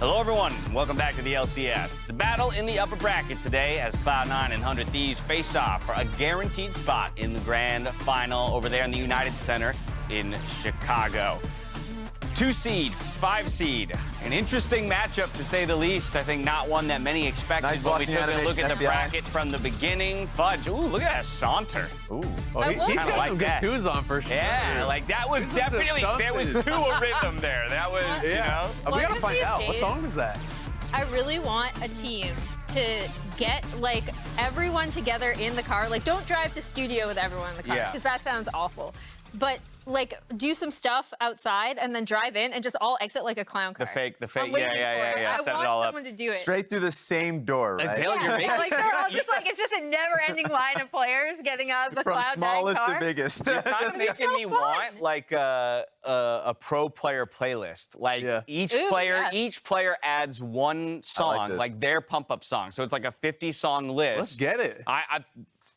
Hello, everyone. Welcome back to the LCS. It's a battle in the upper bracket today as Cloud9 and 100 Thieves face off for a guaranteed spot in the grand final over there in the United Center in Chicago. 2 seed, 5 seed. An interesting matchup, to say the least. I think not one that many expected, Nice but we took a look at the FBI. bracket from the beginning. Fudge, ooh, look at that saunter. Ooh. Oh, he's kinda got like some that. good twos on for sure. Yeah, like that was This is definitely, there was something. two a rhythm there. That was, you know. We gotta One of find these out. What days- song is that? I really want a team to get like everyone together in the car. Like, don't drive to studio with everyone in the car Yeah. because that sounds awful. But like, do some stuff outside and then drive in and just all exit like a clown car. The fake, I'm waiting for it. yeah. I Set want it all up. someone to do it. Straight through the same door, As right? Dale, you're making Like they're all just like, it's just a never-ending line of players getting out of the From Cloud9 smallest car. to biggest. Kind of It'd be making so me fun. want like a pro player playlist. Like Yeah. each Ooh, player yeah. adds one song, this. like their pump up song. So it's like a 50-song list. Let's get it. I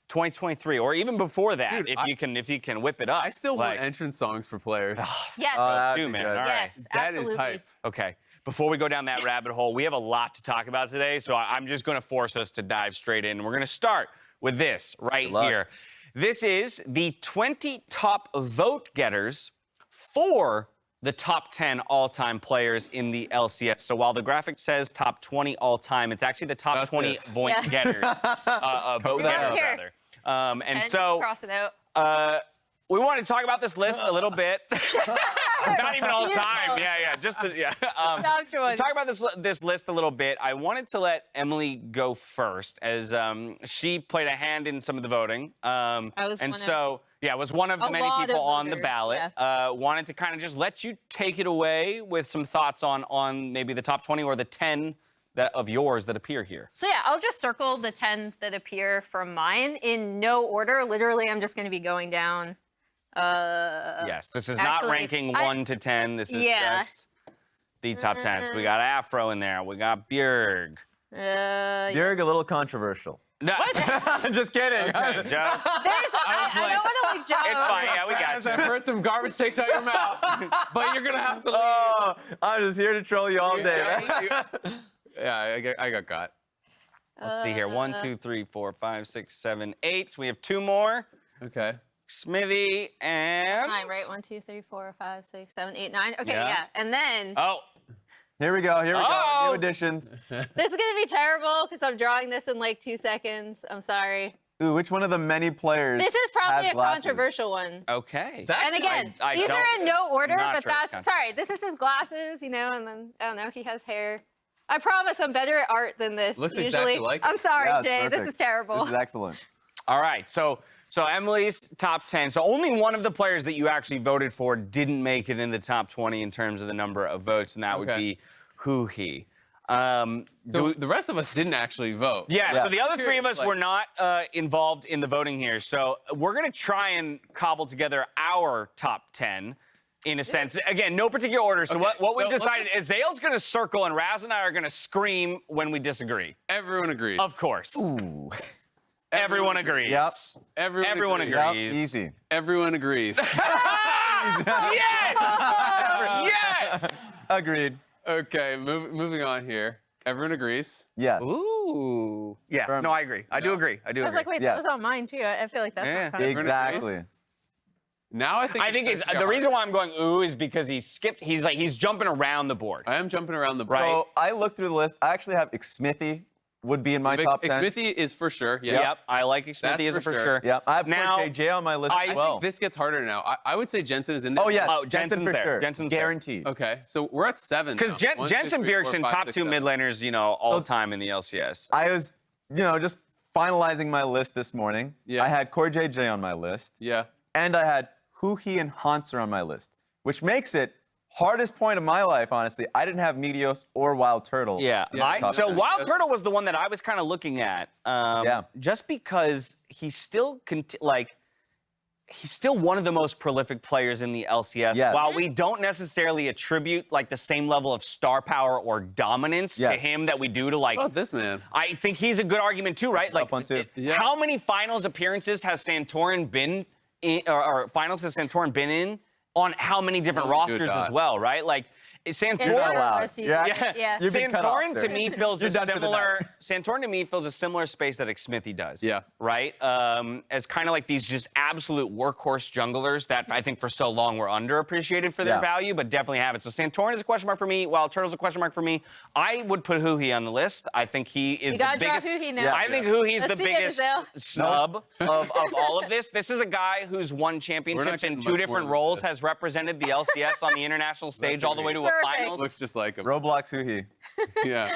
2023 or even before that, Dude, if you can whip it up. I still like, want entrance songs for players. Yes. that'd too, be man. good. All right. Yes, That is absolutely. hype. Okay. Before we go down that rabbit hole, we have a lot to talk about today, so I'm just going to force us to dive straight in. We're going to start with this right luck. here. This is the 20 top vote getters for the top 10 all-time players in the LCS. So while the graphic says top 20 all-time, it's actually the top Not 20 this. vote Yeah. getters. Vote that getters, out. rather. And And so cross it out. we want to talk about this list a little bit. Not even all the time. Beautiful. Yeah. Just the, yeah. Job, Jordan. Talk about this list a little bit. I wanted to let Emily go first, as she played a hand in some of the voting. was and one of- so yeah, was one of the A many lot of people on the voters, ballot. Wanted to kind of just let you take it away with some thoughts on maybe the top 20 or the 10 of yours that appear here. So yeah, I'll just circle the 10 that appear from mine in no order. Literally, I'm just going to be going down. Yes, this is not actually, ranking 1 to 10. This is Yeah. just the top 10. So we got Afro in there. We got Bjerg. You're a little controversial. No, I'm just kidding. Joe. There's, I don't want to like jump. It's fine. Yeah, we got As you. I've heard some garbage takes out your mouth, but you're gonna have to leave. Oh, I'm just here to troll you all day, man. Yeah, I got. Let's see here. 1, 2, 3, 4, 5, 6, 7, 8. We have 2 more. Okay. Smithy and. 9, right? 1, 2, 3, 4, 5, 6, 7, 8, 9. Okay, Yeah. yeah. And then Oh, Here we go. Oh. New additions. this is gonna be terrible because I'm drawing this in like 2 seconds. I'm sorry. Ooh, which one of the many players? This is probably has a glasses? controversial one. okay. That's- And again, I these don't- are in no order, not but sure it's that's sorry. This is his glasses, you know, and then I don't know. He has hair. I promise I'm better at art than this. Looks usually. exactly like it. I'm sorry, Yeah, it's Jay. This perfect. is terrible. This is excellent. All right. So Emily's top 10. So only one of the players that you actually voted for didn't make it in the top 20 in terms of the number of votes, and that would Okay. be huhi. So the rest of us didn't actually vote. Yeah, Yeah. so the other 3 of us Like- were not involved in the voting here. So we're going to try and cobble together our top 10 in a sense. Again, no particular order. So Okay, what we've so let's decided just- is Zale's going to circle and Raz and I are going to scream when we disagree. Everyone agrees. Of course. Ooh. Everyone agrees. Yep. Everyone agrees. Yep. agrees. Easy. Everyone agrees. Yes! Yes! Agreed. Okay, moving on here. Everyone agrees. Yes. Ooh. Yeah, Firm. no, I agree. I do agree. I do I was agree. like, wait, Yeah. that was on mine too. I feel like that's Yeah. not kind of Exactly. Now I think it's the reason why I'm going ooh is because he's jumping around the board. I am jumping around the board. Right. So I looked through the list. I actually have Smithy would be in my top 10. Smithy is for sure. Yeah. Yep, I like Smithy That's as a for for sure. sure. Yep. I have Now, JJ on my list I as well. think this gets harder now. I would say Jensen is in there. Oh, yes. Oh, Jensen's for there. sure. Jensen's there. Guaranteed. Okay, so we're at 7. Because now. 1, 2, Jensen 3, 4, Bjergsen, 5, top 6, 2 7. mid laners, all time in the LCS. I was, just finalizing my list this morning. Yeah. I had Core JJ on my list. Yeah. And I had huhi and Hanser on my list, which makes it hardest point of my life, honestly. I didn't have Meteos or Wild Turtle. Yeah. Yeah. So Yeah. Wild Turtle was the one that I was kind of looking at. Yeah. Just because he's still he's still one of the most prolific players in the LCS. Yes. While we don't necessarily attribute like the same level of star power or dominance to Yes. him that we do to like. How about this man? I think he's a good argument too, right? Like, one, too. Yeah. how many finals appearances has Santorin been in, or finals has Santorin been in on how many different Don't do rosters that. as well, right? Like, Santorin. You're not allowed. Let's see. Yeah. Yeah. You've been cut off, Santorin sir. to me fills You're a done for the similar. night. Santorin to me fills a similar space that Smithy does. Yeah. Right. As kind of like these just absolute workhorse junglers that I think for so long were underappreciated for their Yeah. value, but definitely have it. So Santorin is a question mark for me. While Turtle's a question mark for me, I would put huhi on the list. I think he is You the gotta drop biggest. huhi now. Yeah. I think huhi's Let's the see it, biggest Azale. snub of all of this. This is a guy who's won championships getting in much two more different than roles, this. has represented the LCS on the international stage all the way to a Perfect. finals. Looks just like him. Roblox huhi. Yeah.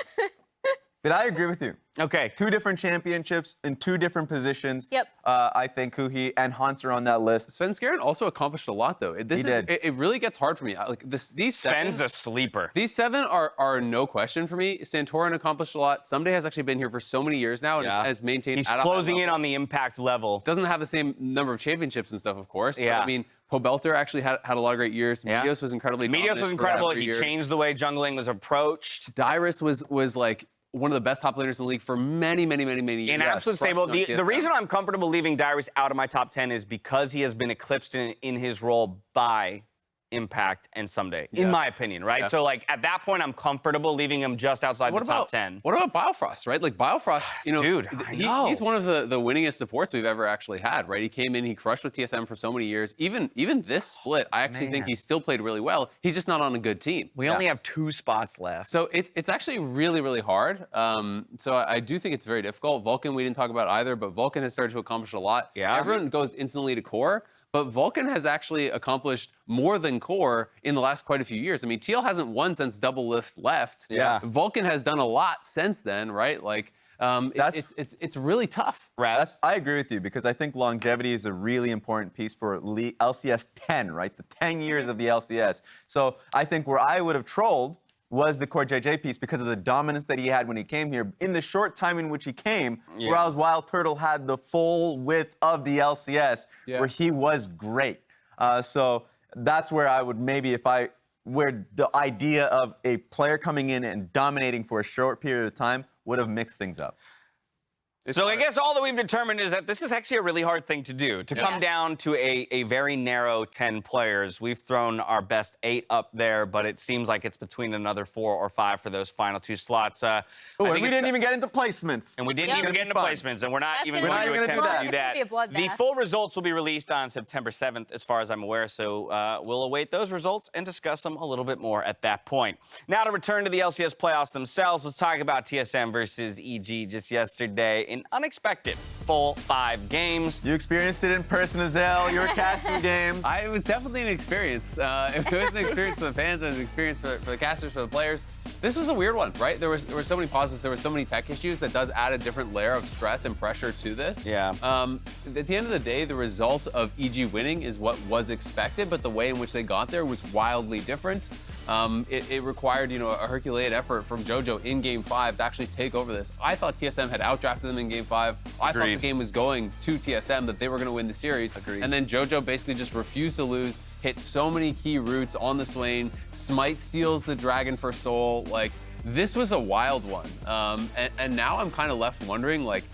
But I agree with you. Okay. 2 different championships in 2 different positions. Yep. I think huhi and Hans are on that list. Sven Skaren also accomplished a lot, though. He did. It really gets hard for me. These Sven's seven, a sleeper. these 7 are no question for me. Santorin accomplished a lot. Ssumday has actually been here for so many years now and has maintained. He's at a high closing in level. on the impact level. Doesn't have the same number of championships and stuff, of course. Yeah. But, I mean, Pobelter actually had a lot of great years. Yeah. Medios was incredibly Medios dominant was for incredible. 3 He years. changed the way jungling was approached. Dyrus was like one of the best top laners in the league for many years. An absolute stable. Crushed The on TSM. reason I'm comfortable leaving Dyrus out of my top 10 is because he has been eclipsed in his role by Impact and Ssumday, in my opinion, right? Yeah. So, like, at that point, I'm comfortable leaving him just outside the top 10. What about Biofrost, right? Like Biofrost, Dude, I know. he's one of the winningest supports we've ever actually had, right? He came in, he crushed with TSM for so many years. Even this split, I actually think he still played really well. He's just not on a good team. We only have 2 spots left. So it's actually really hard. So I do think it's very difficult. Vulcan, we didn't talk about either, but Vulcan has started to accomplish a lot. Yeah. Everyone goes instantly to core, but Vulcan has actually accomplished more than core in the last quite a few years. I mean, TL hasn't won since Double Lift left. Yeah. Vulcan has done a lot since then, right? Like, it's really tough. I agree with you because I think longevity is a really important piece for LCS 10, right? The 10 years of the LCS. So I think where I would have trolled was the Core JJ piece because of the dominance that he had when he came here. In the short time in which he came, whereas Wild Turtle had the full width of the LCS, where he was great. So that's where I would maybe, where the idea of a player coming in and dominating for a short period of time would have mixed things up. So I guess all that we've determined is that this is actually a really hard thing to do, to come down to a very narrow 10 players. We've thrown our best 8 up there, but it seems like it's between another 4 or 5 for those final 2 slots. Oh, and we didn't even get into placements. And we didn't even get into placements, and we're not That's even gonna going be- to attempt We're not to do even that. gonna be a bloodbath. The full results will be released on September 7th, as far as I'm aware, so we'll await those results and discuss them a little bit more at that point. Now to return to the LCS playoffs themselves, let's talk about TSM versus EG just yesterday. An unexpected full 5 games. You experienced it in person, Azale. You were casting games. It was definitely an experience. It was an experience for the fans, it was an experience for the casters, for the players. This was a weird one, right? There were so many pauses, there were so many tech issues that does add a different layer of stress and pressure to this. Yeah. At the end of the day, the result of EG winning is what was expected, but the way in which they got there was wildly different. It required, a Herculean effort from JoJo in Game 5 to actually take over this. I thought TSM had outdrafted them in Game 5. I thought the game was going to TSM, that they were going to win the series. Agreed. And then JoJo basically just refused to lose, hit so many key roots on the Swain. Smite steals the Dragon for Soul. Like, this was a wild one. And now I'm kind of left wondering, like,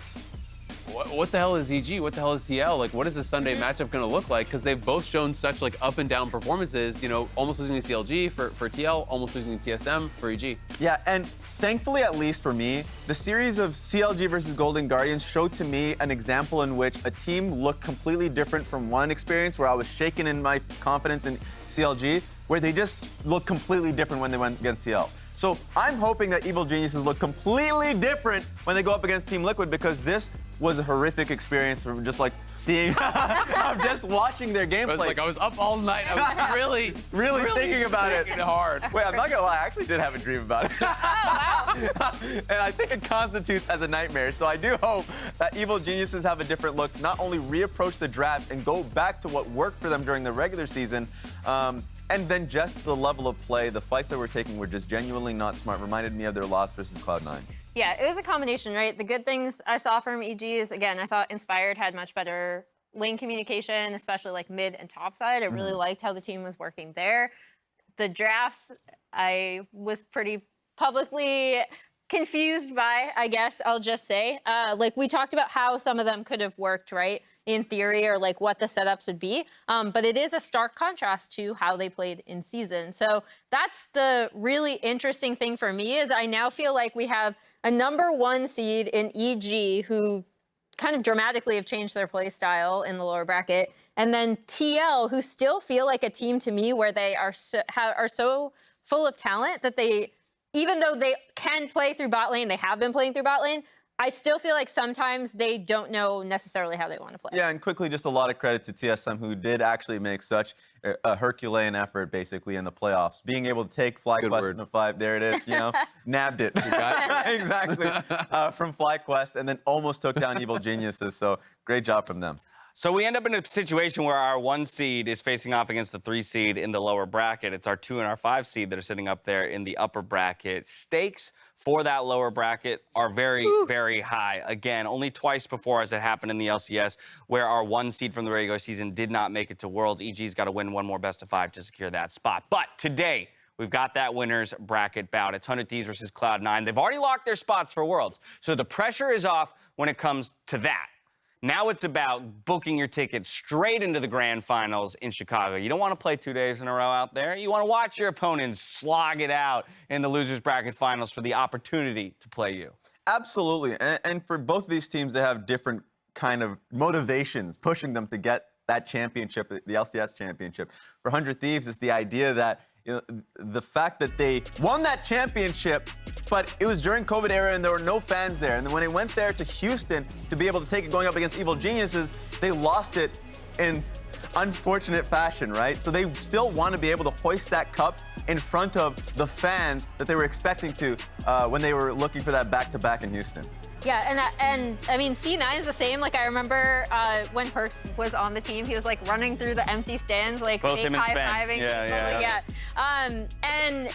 what the hell is EG? What the hell is TL? Like, what is the Sunday matchup going to look like? Because they've both shown such, like, up and down performances, almost losing to CLG for TL, almost losing to TSM for EG. Yeah, and thankfully, at least for me, the series of CLG versus Golden Guardians showed to me an example in which a team looked completely different from one experience where I was shaken in my confidence in CLG, where they just looked completely different when they went against TL. So I'm hoping that Evil Geniuses look completely different when they go up against Team Liquid, because this was a horrific experience from just like seeing, of just watching their gameplay. I was up all night. I was really thinking about it. thinking hard. Wait, I'm not gonna lie, I actually did have a dream about it. And I think it constitutes as a nightmare. So I do hope that Evil Geniuses have a different look, not only reapproach the draft and go back to what worked for them during the regular season, and then just the level of play, the fights that we're taking were just genuinely not smart. Reminded me of their loss versus Cloud9. Yeah, it was a combination, right? The good things I saw from EG is, again, I thought Inspired had much better lane communication, especially like mid and top side. I really liked how the team was working there. The drafts, I was pretty publicly confused by, I guess I'll just say. Like, we talked about how some of them could have worked, right? in theory or like what the setups would be. But it is a stark contrast to how they played in season. So that's the really interesting thing for me is I now feel like we have a #1 seed in EG who kind of dramatically have changed their play style in the lower bracket. And then TL, who still feel like a team to me where they are so full of talent that they, even though they can play through bot lane, they have been playing through bot lane, I still feel like sometimes they don't know necessarily how they want to play. Yeah, and quickly, just a lot of credit to TSM, who did actually make such a Herculean effort, basically, in the playoffs. Being able to take FlyQuest into 5, there it is, nabbed it. Exactly. From FlyQuest, and then almost took down Evil Geniuses, so great job from them. So we end up in a situation where our 1 seed is facing off against the 3 seed in the lower bracket. It's our 2 and our 5 seed that are sitting up there in the upper bracket. Stakes for that lower bracket are very, very high. Again, only twice before as it happened in the LCS, where our 1 seed from the regular season did not make it to Worlds. EG's got to win 1 more best of 5 to secure that spot. But today, we've got that winner's bracket bout. It's 100 Thieves versus Cloud9. They've already locked their spots for Worlds, so the pressure is off when it comes to that. Now it's about booking your ticket straight into the grand finals in Chicago. You don't want to play 2 days in a row out there. You want to watch your opponents slog it out in the losers bracket finals for the opportunity to play you. Absolutely. And for both of these teams, they have different kind of motivations pushing them to get that championship, the LCS championship. For 100 Thieves, it's the idea that the fact that they won that championship, but it was during COVID era and there were no fans there. And then when they went there to Houston to be able to take it going up against Evil Geniuses, they lost it in unfortunate fashion, right? So they still want to be able to hoist that cup in front of the fans that they were expecting to when they were looking for that back-to-back in Houston. Yeah, and I mean, C9 is the same. Like, I remember when Perks was on the team, he was like running through the empty stands, like both fake him and high-fiving. Yeah. And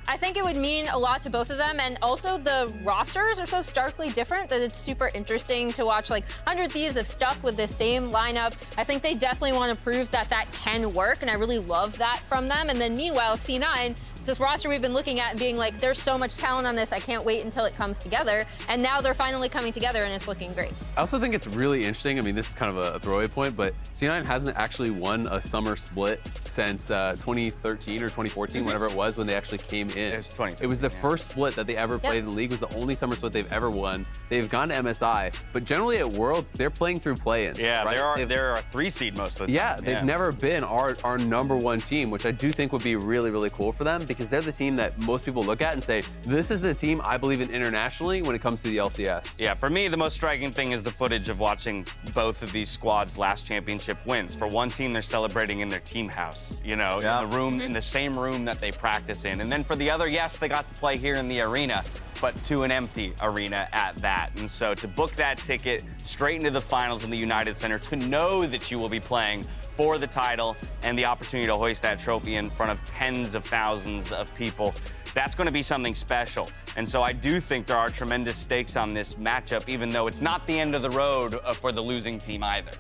I think it would mean a lot to both of them. And also the rosters are so starkly different that it's super interesting to watch. Like 100 Thieves have stuck with the same lineup. I think they definitely want to prove that that can work. And I really love that from them. And then meanwhile, C9, it's this roster we've been looking at and being like, there's so much talent on this. I can't wait until it comes together. And now they're finally coming together and it's looking great. I also think it's really interesting. I mean, this is kind of a throwaway point, but C9 hasn't actually won a summer split since 2013 or 2014, whenever it was when they actually came in. It was the first split that they ever played in the league. It was the only summer split they've ever won. They've gone to MSI, but generally at Worlds, they're playing through play-ins. Yeah, right? they're a 3 seed most of the time. They've never been our #1 team, which I do think would be really, really cool for them because they're the team that most people look at and say, this is the team I believe in internationally when it comes to the LCS. Yeah, for me, the most striking thing is the footage of watching both of these squads' last championship wins. For one team, they're celebrating in their team house, in the room, in the same room that they practice in. And then for the other, yes, they got to play here in the arena, but to an empty arena at that. And so to book that ticket straight into the finals in the United Center, to know that you will be playing for the title and the opportunity to hoist that trophy in front of tens of thousands of people, that's going to be something special. And so I do think there are tremendous stakes on this matchup, even though it's not the end of the road for the losing team either.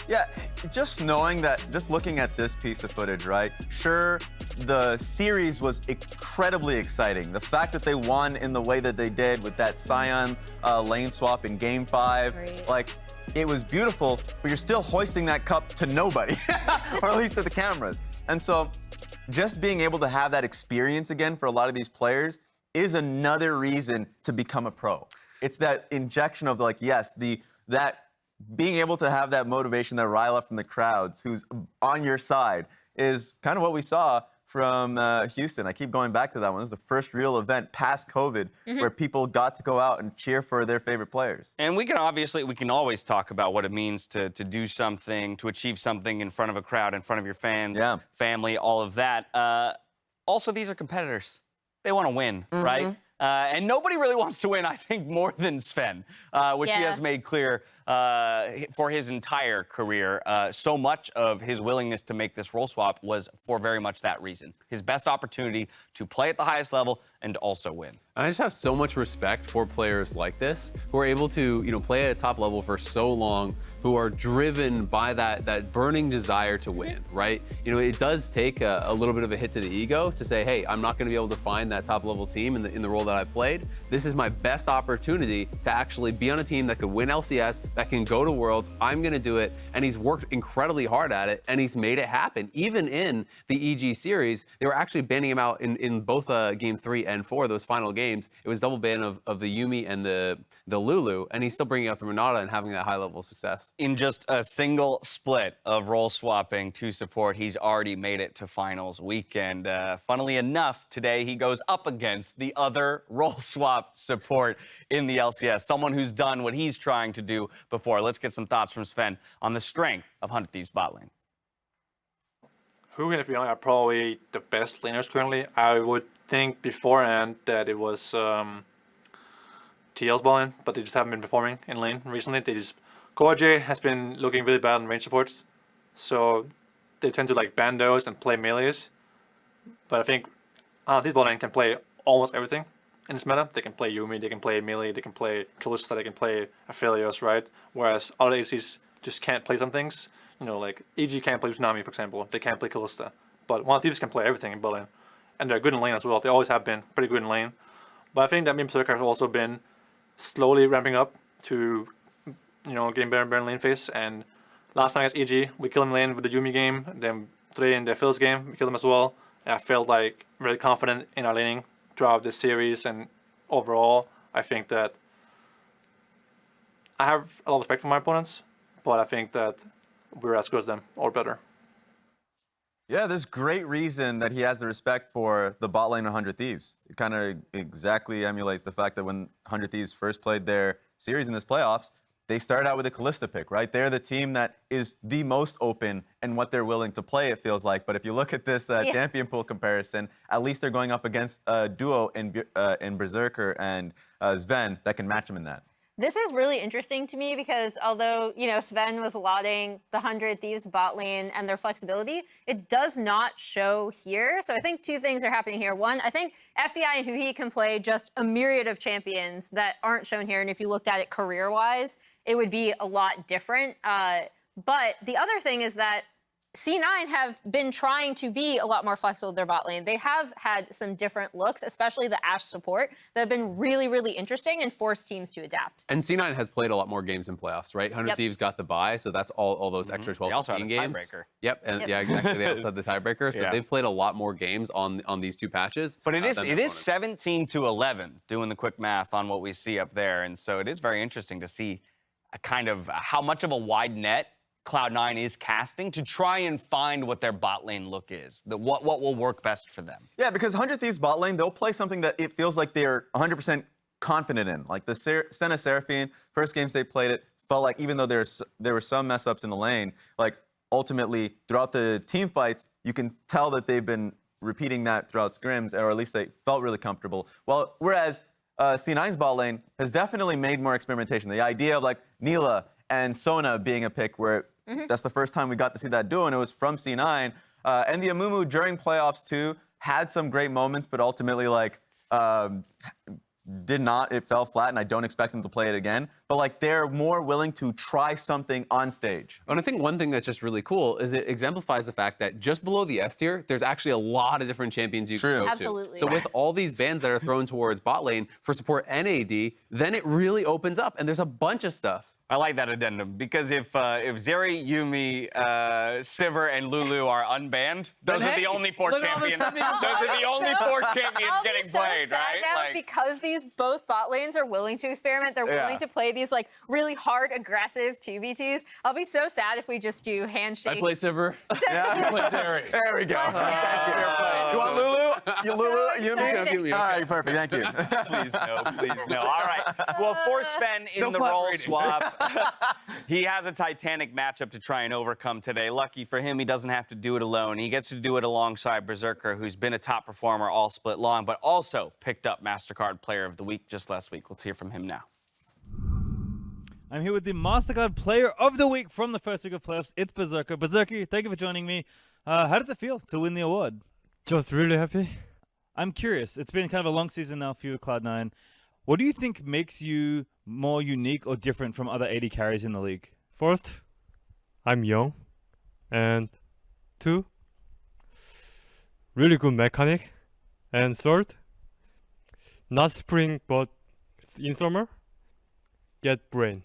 Yeah, just knowing that, just looking at this piece of footage, right? Sure, the series was incredibly exciting. The fact that they won in the way that they did with that Sion lane swap in Game 5, like, it was beautiful, but you're still hoisting that cup to nobody, or at least to the cameras. And so just being able to have that experience again for a lot of these players is another reason to become a pro. It's that injection of like, yes, that being able to have that motivation, that rile up from the crowds who's on your side is kind of what we saw from Houston. I keep going back to that one. This is the first real event past COVID where people got to go out and cheer for their favorite players. And we can always talk about what it means to do something, to achieve something in front of a crowd, in front of your fans, family, all of that. Also, these are competitors. They want to win, right? And nobody really wants to win, I think, more than Zven, which he has made clear for his entire career. So much of his willingness to make this role swap was for very much that reason. His best opportunity to play at the highest level and also win. I just have so much respect for players like this who are able to, play at a top level for so long, who are driven by that burning desire to win, right? It does take a little bit of a hit to the ego to say, hey, I'm not going to be able to find that top level team in the role that I've played. This is my best opportunity to actually be on a team that could win LCS, that can go to Worlds. I'm going to do it. And he's worked incredibly hard at it, and he's made it happen. Even in the EG series, they were actually banning him out in both Game 3 and 4, those final games. It was double ban of the Yuumi and the Lulu, and he's still bringing out the Renata and having that high level of success. In just a single split of role swapping to support, he's already made it to finals weekend. Funnily enough, today he goes up against the other role swap support in the LCS, someone who's done what he's trying to do before. Let's get some thoughts from Zven on the strength of 100 Thieves bot lane. Huhi and FBI are probably the best laners currently. I would think beforehand that it was TL's bot lane, but they just haven't been performing in lane recently. KJ has been looking really bad in range supports, so they tend to ban those and play melees. But I think this bot lane can play almost everything in this meta. They can play Yuumi, they can play melee, they can play Kalista, they can play Aphelios, right? Whereas other ADCs just can't play some things. Like EG can't play Tsunami, for example. They can't play Kalista. But one of Thieves can play everything in bot lane. And they're good in lane as well. They always have been pretty good in lane. But I think that Berserker has also been slowly ramping up to, getting better in lane phase. And last night against EG, we killed him in lane with the Yuumi game. Then today in the Phil's game, we killed him as well. And I felt really confident in our laning throughout this series. And overall, I think that I have a lot of respect for my opponents. But I think that we're as good as them, or better. Yeah, there's great reason that he has the respect for the bot lane 100 Thieves. It kind of exactly emulates the fact that when 100 Thieves first played their series in this playoffs, they started out with a Kalista pick, right? They're the team that is the most open in what they're willing to play, it feels like. But if you look at this champion pool comparison, at least they're going up against a duo in Berserker and Zven that can match them in that. This is really interesting to me because although, Zven was lauding the 100 Thieves bot lane and their flexibility, it does not show here. So I think two things are happening here. One, I think FBI and huhi can play just a myriad of champions that aren't shown here. And if you looked at it career-wise, it would be a lot different. But the other thing is that C9 have been trying to be a lot more flexible with their bot lane. They have had some different looks, especially the Ashe support, that have been really, really interesting and forced teams to adapt. And C9 has played a lot more games in playoffs, right? 100 Thieves got the bye, so that's all those extra 12 They also had a games. tiebreaker. Yep, and yeah, exactly. They also had the tiebreaker, so they've played a lot more games on these two patches. But it is 17-11, doing the quick math on what we see up there, and so it is very interesting to see a kind of how much of a wide net Cloud9 is casting to try and find what their bot lane look is, what will work best for them. Yeah, because 100 Thieves bot lane, they'll play something that it feels like they're 100% confident in. Like the Senna Seraphine, first games they played it, felt like even though there were some mess ups in the lane, like ultimately throughout the team fights, you can tell that they've been repeating that throughout scrims, or at least they felt really comfortable. Whereas C9's bot lane has definitely made more experimentation. The idea of like Neela and Sona being a pick where that's the first time we got to see that duo, and it was from C9. And the Amumu during playoffs too had some great moments, but ultimately it fell flat, and I don't expect them to play it again. But like they're more willing to try something on stage. And I think one thing that's just really cool is it exemplifies the fact that just below the S tier, there's actually a lot of different champions you can go Absolutely. to. So with all these bans that are thrown towards bot lane for support and AD, then it really opens up, and there's a bunch of stuff. I like that addendum because if Zeri, Yuumi, Sivir, and Lulu are unbanned, those are the only four champions. Those are the only four champions getting played, right? Now because these both bot lanes are willing to experiment, they're willing to play these like really hard, aggressive 2v2s. I'll be so sad if we just do handshake. I play Sivir. I play Zeri. There we go. Thank you. You want Lulu? Yuumi? All right, perfect. Thank you. Please no. All right. Well, for Zven in the role swap, he has a titanic matchup to try and overcome today. Lucky for him, he doesn't have to do it alone. He gets to do it alongside Berserker, who's been a top performer all split long, but also picked up MasterCard Player of the Week just last week. Let's hear from him now. I'm here with the MasterCard Player of the Week from the first week of playoffs. It's Berserker. Berserker, thank you for joining me. How does it feel to win the award? Just really happy. I'm curious. It's been kind of a long season now for you at Cloud9. What do you think makes you more unique or different from other AD carries in the league? First, I'm young, and 2, really good mechanic, and 3rd, not spring but in summer, get brain.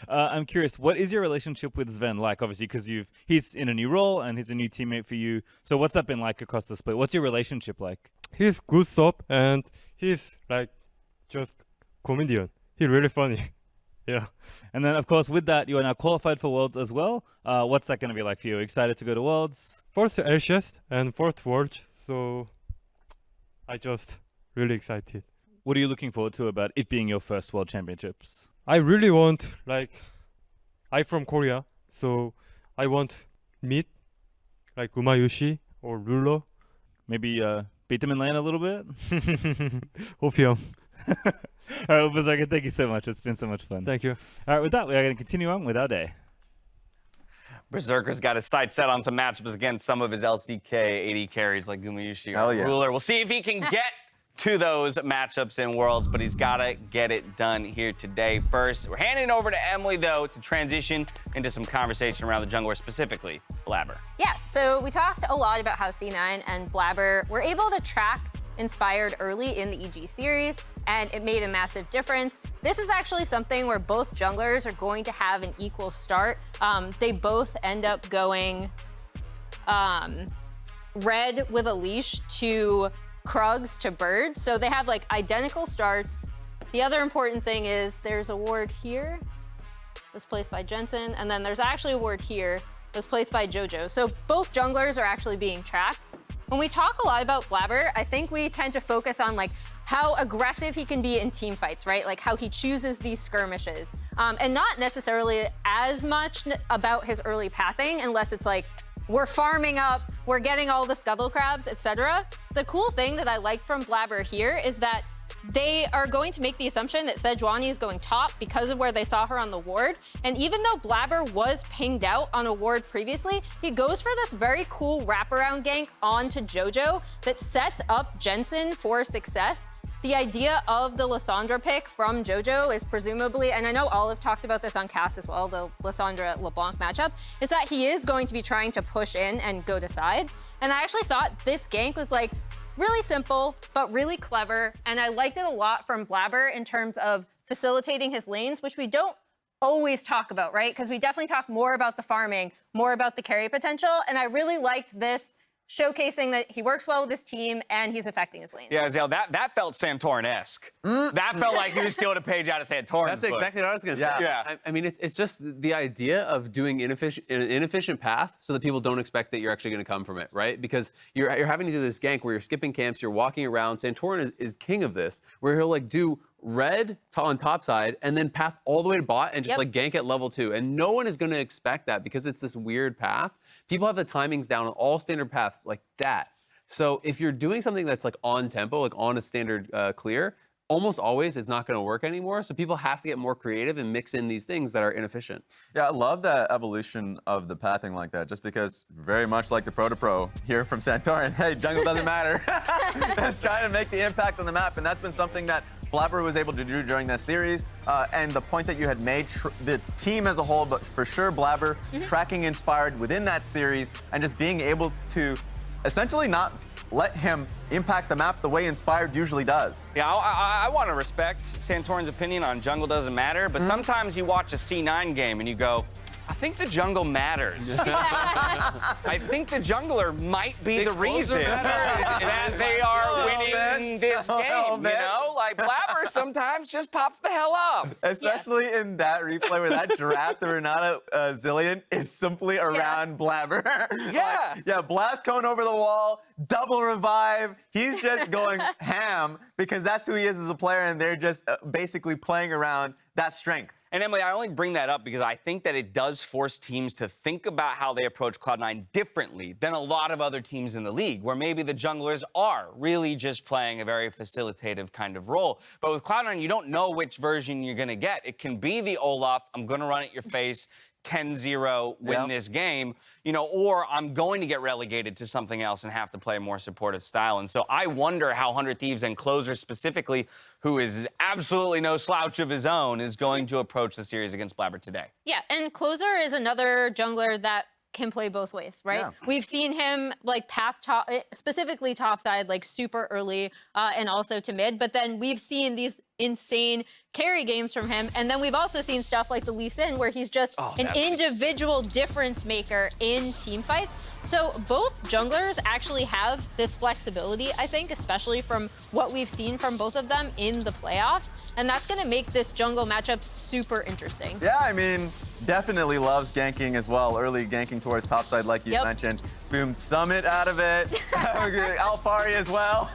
I'm curious, what is your relationship with Zven like? Obviously, because he's in a new role and he's a new teammate for you. So what's that been like across the split? What's your relationship like? He's good sub and he's like just comedian. He's really funny. Yeah. And then, of course, with that, you are now qualified for Worlds as well. What's that going to be like for you? Excited to go to Worlds? First LCS and first Worlds, so I just really excited. What are you looking forward to about it being your first World Championships? I really want, like, I'm from Korea, so I want meet like Umayushi or Rulo. Maybe beat them in lane a little bit? Opium. All right, Berserker, thank you so much. It's been so much fun. Thank you. All right, with that, we are going to continue on with our day. Berserker's got his sights set on some matchups against some of his LCK AD carries like Gumayushi Hell or yeah. Ruler. We'll see if he can get to those matchups in Worlds, but he's got to get it done here today. First, we're handing over to Emily, though, to transition into some conversation around the jungler, specifically Blaber. Yeah, so we talked a lot about how C9 and Blaber were able to track Inspired early in the EG series, and it made a massive difference. This is actually something where both junglers are going to have an equal start. They both end up going red with a leash to Krugs to birds, so they have like identical starts. The other important thing is there's a ward here that's placed by Jensen, and then there's actually a ward here that's placed by Jojo. So both junglers are actually being tracked. When we talk a lot about Blaber, I think we tend to focus on like how aggressive he can be in team fights, right? Like how he chooses these skirmishes, and not necessarily as much about his early pathing, unless it's like we're farming up, we're getting all the scuttle crabs, etc. The cool thing that I like from Blaber here is that they are going to make the assumption that Sejuani is going top because of where they saw her on the ward. And even though Blaber was pinged out on a ward previously, he goes for this very cool wraparound gank onto Jojo that sets up Jensen for success. The idea of the Lissandra pick from Jojo is presumably, and I know Olive talked about this on cast as well, the Lissandra-LeBlanc matchup, is that he is going to be trying to push in and go to sides. And I actually thought this gank was like really simple, but really clever. And I liked it a lot from Blaber in terms of facilitating his lanes, which we don't always talk about, right? Because we definitely talk more about the farming, more about the carry potential. And I really liked this showcasing that he works well with his team and he's affecting his lane. Yeah, Zale, that felt Santorin-esque. That felt like he was stealing a page out of Santorin's That's book. exactly what I was going to say. Yeah. I mean, it's just the idea of doing an inefficient path so that people don't expect that you're actually going to come from it, right? Because you're having to do this gank where you're skipping camps, you're walking around. Santorin is king of this, where he'll like do red on top side and then path all the way to bot and just like gank at level 2. And no one is going to expect that because it's this weird path. People have the timings down on all standard paths like that. So if you're doing something that's like on tempo, like on a standard clear, almost always it's not going to work anymore. So people have to get more creative and mix in these things that are inefficient. Yeah, I love that evolution of the pathing like that, just because very much like the Pro here from Santorin, hey, jungle doesn't matter. Just trying to make the impact on the map, and that's been something that Blaber was able to do during that series. And the point that you had made, the team as a whole, but for sure Blaber, tracking Inspired within that series and just being able to essentially not let him impact the map the way Inspired usually does. Yeah, I want to respect Santorin's opinion on jungle doesn't matter, but sometimes you watch a C9 game and you go, I think the jungle matters. I think the jungler might be the reason that they are winning this game, you know? Like, Blaber sometimes just pops the hell up. Especially in that replay where that draft, the Renata Zillion, is simply around Blaber. Yeah. Yeah, blast cone over the wall, double revive. He's just going ham because that's who he is as a player, and they're just basically playing around that strength. And Emily, I only bring that up because I think that it does force teams to think about how they approach Cloud9 differently than a lot of other teams in the league, where maybe the junglers are really just playing a very facilitative kind of role. But with Cloud9, you don't know which version you're going to get. It can be the Olaf, I'm going to run at your face, 10-0, win this game, you know, or I'm going to get relegated to something else and have to play a more supportive style. And so I wonder how 100 Thieves and Closer specifically, who is absolutely no slouch of his own, is going to approach the series against Blaber today. Yeah, and Closer is another jungler that can play both ways, right? Yeah. We've seen him like path top, specifically top side, like super early and also to mid, but then we've seen these insane carry games from him. And then we've also seen stuff like the Lee Sin where he's just an individual difference maker in team fights. So both junglers actually have this flexibility, I think, especially from what we've seen from both of them in the playoffs. And that's going to make this jungle matchup super interesting. Yeah, I mean, definitely loves ganking as well. Early ganking towards topside, like you mentioned. Boom, Summit out of it. Alfari as well.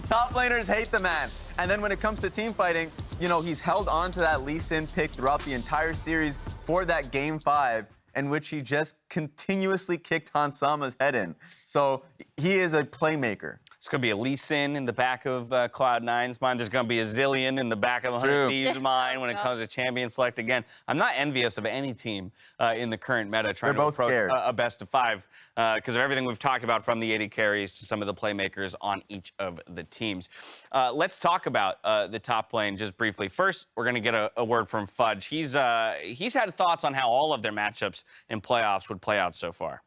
Top laners hate the man. And then when it comes to team fighting, you know, he's held on to that Lee Sin pick throughout the entire series for that Game 5, in which he just continuously kicked Hans Sama's head in. So he is a playmaker. There's going to be a Lee Sin in the back of Cloud9's mind. There's going to be a Zillion in the back of 100 Thieves' mind when it comes to champion select. Again, I'm not envious of any team in the current meta trying to approach a best of 5 because of everything we've talked about, from the AD carries to some of the playmakers on each of the teams. Let's talk about the top lane just briefly. First, we're going to get a word from Fudge. He's had thoughts on how all of their matchups in playoffs would play out so far.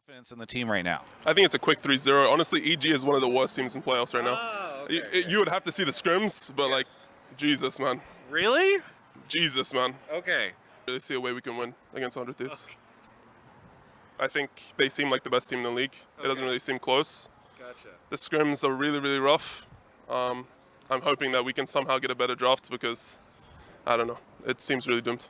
Confidence in the team right now. I think it's a quick 3-0. Honestly, EG is one of the worst teams in playoffs right now. Oh, okay. You would have to see the scrims, but like, Jesus, man. Really? Jesus, man. Okay. Really see a way we can win against 100 Thieves. I think they seem like the best team in the league. It doesn't really seem close. Gotcha. The scrims are really, really rough. I'm hoping that we can somehow get a better draft because, I don't know, it seems really doomed.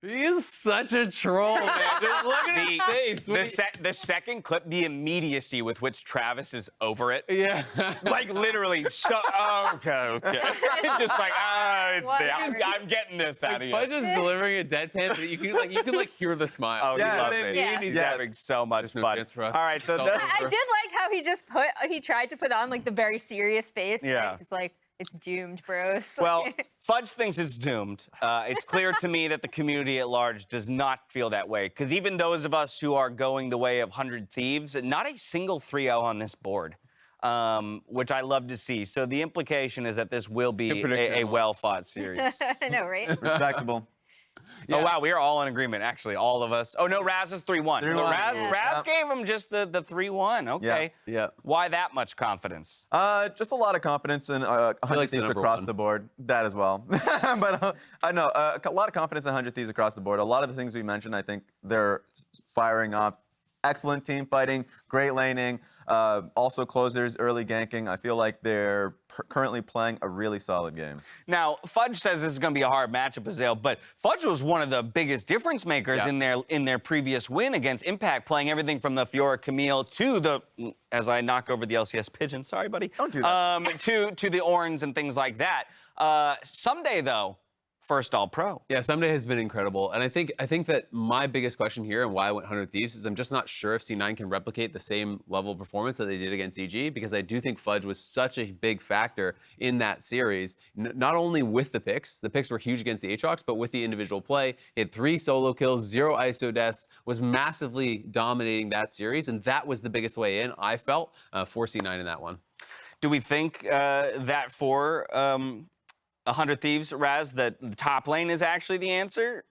He is such a troll, man. Just look at his face. The second clip, the immediacy with which Travis is over it. Yeah. Like literally, okay. It's just like, I'm getting this out of you. Fudge is delivering a deadpan, but you can hear the smile. Oh, he loves it. Yeah. He's having so much fun. chance for us. All right, so I did like how he just he tried to put on like the very serious face. Yeah. Right? He's like, it's doomed, bros. Well, Fudge thinks it's doomed. It's clear to me that the community at large does not feel that way, because even those of us who are going the way of 100 Thieves, not a single 3-0 on this board, which I love to see. So the implication is that this will be a well-fought series. I know, right? Respectable. Yeah. Oh, wow, we are all in agreement, actually, all of us. Oh, no, Raz is 3-1. So 3-1. Raz gave him just the 3-1. Okay. Yeah. Why that much confidence? Just a lot of confidence in 100 Thieves across the board. That as well. But I know a lot of confidence in 100 Thieves across the board. A lot of the things we mentioned, I think they're firing off. Excellent team fighting, great laning, also closers, early ganking. I feel like they're currently playing a really solid game. Now, Fudge says this is going to be a hard matchup, Azale, but Fudge was one of the biggest difference makers in their previous win against Impact, playing everything from the Fiora Camille to the, as I knock over the LCS Pigeon, sorry, buddy. Don't do that. To the Orns and things like that. Someday, though, first All-Pro. Yeah, Ssumday has been incredible. And I think that my biggest question here and why I went 100 Thieves is I'm just not sure if C9 can replicate the same level of performance that they did against EG, because I do think Fudge was such a big factor in that series, not only with the picks were huge against the Aatrox, but with the individual play. He had 3 solo kills, 0 ISO deaths, was massively dominating that series, and that was the biggest way in, I felt, for C9 in that one. Do we think that for 100 Thieves, Raz, that the top lane is actually the answer?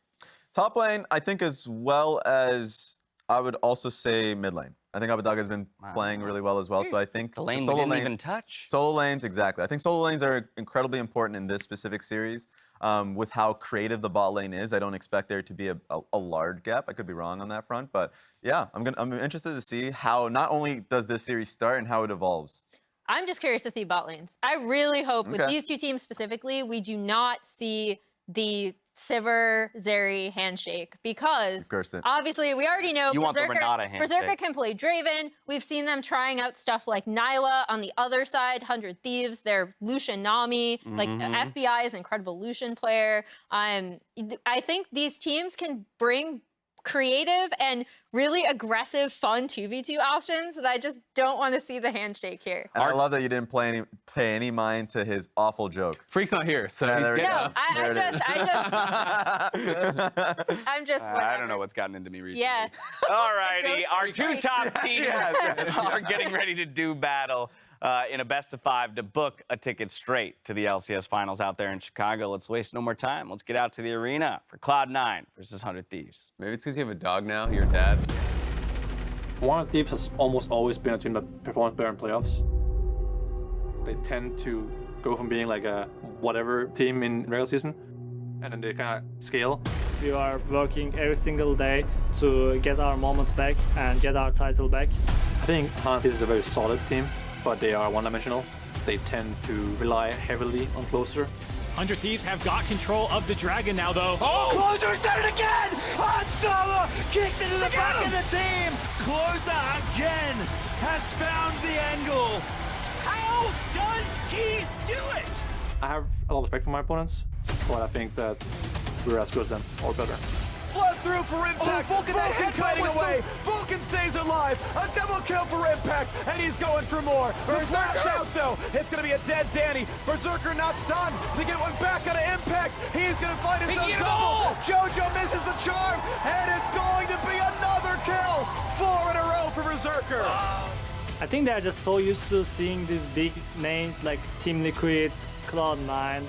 Top lane, I think, as well as I would also say mid lane. I think Abbedagge has been playing really well as well. So I think The lane we solo didn't lane, even touch. Solo lanes, exactly. I think solo lanes are incredibly important in this specific series. With how creative the bot lane is, I don't expect there to be a large gap. I could be wrong on that front, but yeah, I'm interested to see how not only does this series start and how it evolves. I'm just curious to see bot lanes. I really hope with these two teams specifically, we do not see the Sivir Zeri handshake, because obviously we already know you want the Renata handshake. Berserker can play Draven. We've seen them trying out stuff like Nyla on the other side, 100 Thieves. They're Lucian Nami, like FBI is an incredible Lucian player. I think these teams can bring creative and really aggressive, fun 2v2 options that I just don't want to see the handshake here. And I love that you didn't pay any mind to his awful joke. Phreak's not here, so Yeah, he's there we getting go. off. I'm just whatever. I don't know what's gotten into me recently. Yeah. All righty, Ghost our Phreak. two top teams are getting ready to do battle in a best-of-5 to book a ticket straight to the LCS Finals out there in Chicago. Let's waste no more time. Let's get out to the arena for Cloud9 versus 100 Thieves. Maybe it's because you have a dog now, your dad. 100 Thieves has almost always been a team that performs better in playoffs. They tend to go from being like a whatever team in regular season, and then they kind of scale. We are working every single day to get our moment back and get our title back. I think 100 Thieves is a very solid team, but they are one-dimensional. They tend to rely heavily on Closer. 100 Thieves have got control of the Dragon now, though. Oh, Closer's done it again! Hansama kicked into the back of the team! Closer again has found the angle. How does he do it? I have a lot of respect for my opponents, but I think that we're as good as them, or better. Flood through for Impact. Vulcan cutting away. Vulcan stays alive. A double kill for Impact, and he's going for more. The flash out though. It's gonna be a dead Danny. Berserker not stunned. They get one back out of Impact. He's gonna find his own double. Jojo misses the charm, and it's going to be another kill. 4 in a row for Berserker. I think they're just so used to seeing these big names like Team Liquid, Cloud9.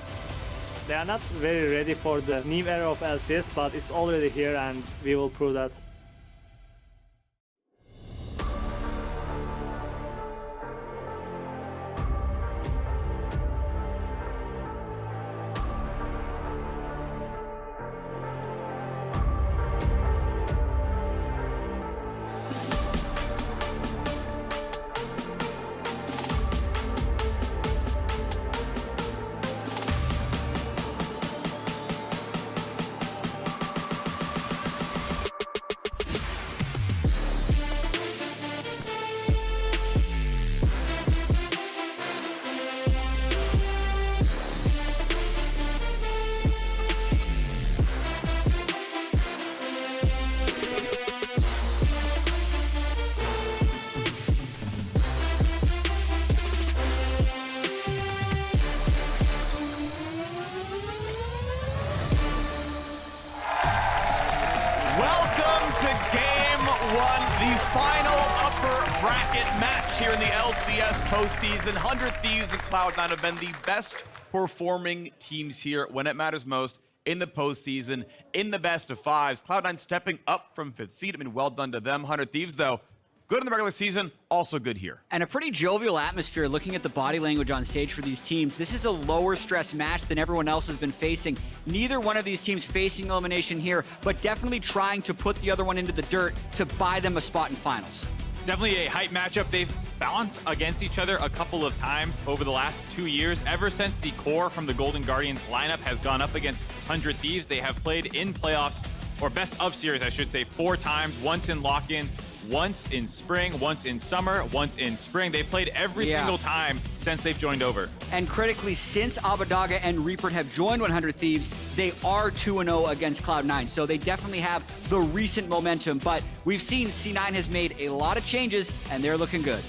They are not very ready for the new era of LCS, but it's already here and we will prove that. The final upper bracket match here in the LCS postseason. 100 Thieves and Cloud9 have been the best performing teams here when it matters most in the postseason, in the best of fives. Cloud9 stepping up from 5th seed. I mean, well done to them. 100 Thieves, though, good in the regular season, also good here. And a pretty jovial atmosphere looking at the body language on stage for these teams. This is a lower stress match than everyone else has been facing. Neither one of these teams facing elimination here, but definitely trying to put the other one into the dirt to buy them a spot in finals. Definitely a hype matchup. They've balanced against each other a couple of times over the last 2 years. Ever since the core from the Golden Guardians lineup has gone up against 100 Thieves, they have played in playoffs, or best of series, I should say, 4 times. Once in lock-in, once in spring, once in summer, once in spring. They've played every single time since they've joined over. And critically, since Abbedagge and Reaper have joined 100 Thieves, they are 2-0 against Cloud9. So they definitely have the recent momentum. But we've seen C9 has made a lot of changes, and they're looking good.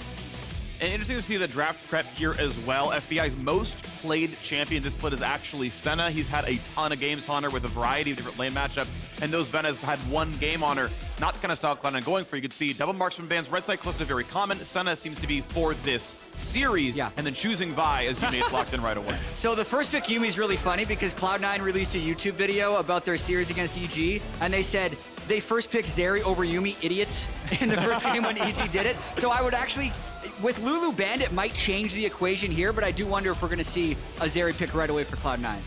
And interesting to see the draft prep here as well. FBI's most played champion this split is actually Senna. He's had a ton of games on her with a variety of different lane matchups, and those Zven has had one game on her. Not the kind of style Cloud9 going for. You can see double marksman bans, red side cluster very common. Senna seems to be for this series, and then choosing Vi as Yuumi is locked in right away. So the first pick Yuumi is really funny because Cloud9 released a YouTube video about their series against EG, and they said they first picked Zeri over Yuumi, idiots, in the first game when EG did it. So I would actually, with Lulu banned, it might change the equation here, but I do wonder if we're going to see a Zeri pick right away for Cloud9.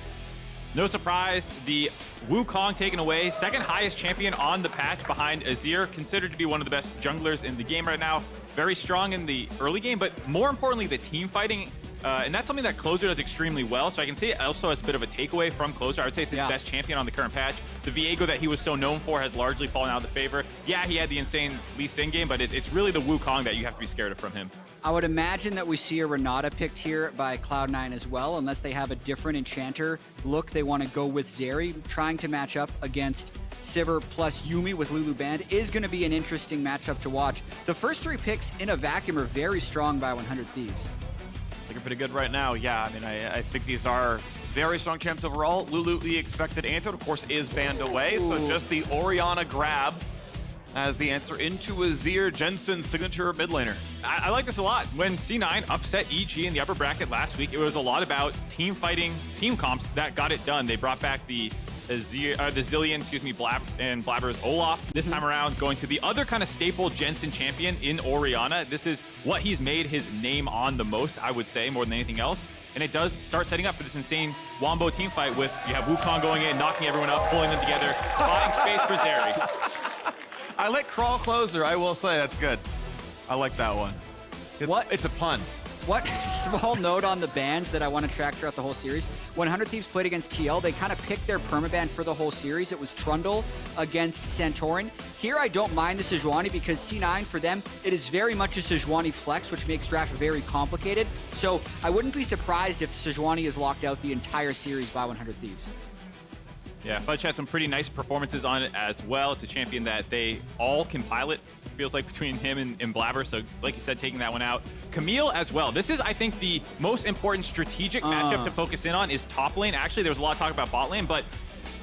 No surprise, the Wukong taken away, second highest champion on the patch behind Azir, considered to be one of the best junglers in the game right now. Very strong in the early game, but more importantly, the team fighting. And that's something that Closer does extremely well. So I can see it also as a bit of a takeaway from Closer. I would say it's his best champion on the current patch. The Viego that he was so known for has largely fallen out of the favor. Yeah, he had the insane Lee Sin game, but it's really the Wukong that you have to be scared of from him. I would imagine that we see a Renata picked here by Cloud9 as well, unless they have a different enchanter look. They want to go with Zeri, trying to match up against Sivir plus Yuumi with Lulu banned is going to be an interesting matchup to watch. The first 3 picks in a vacuum are very strong by 100 Thieves. Looking pretty good right now. Yeah, I mean, I think these are very strong champs overall. Lulu, the expected answer, of course, is banned away. Ooh. So just the Orianna grab as the answer into Azir, Jensen's signature mid laner. I like this a lot. When C9 upset EG in the upper bracket last week, it was a lot about team fighting, team comps that got it done. They brought back the Zillion, and Blaber's Olaf this time around, going to the other kind of staple Jensen champion in Orianna. This is what he's made his name on the most, I would say, more than anything else. And it does start setting up for this insane Wombo team fight with, you have Wukong going in, knocking everyone up, pulling them together, buying space for Zeri. I like crawl closer, I will say. That's good. I like that one. It's a pun. What small note on the bans that I want to track throughout the whole series. When 100 Thieves played against TL, they kind of picked their permaban for the whole series. It was Trundle against Santorin. Here, I don't mind the Sejuani because C9 for them, it is very much a Sejuani flex, which makes draft very complicated. So I wouldn't be surprised if Sejuani is locked out the entire series by 100 Thieves. Yeah, Fudge had some pretty nice performances on it as well. It's a champion that they all can pilot, feels like, between him and Blaber. So, like you said, taking that one out. Camille as well. This is, I think, the most important strategic matchup to focus in on is top lane. Actually, there was a lot of talk about bot lane, but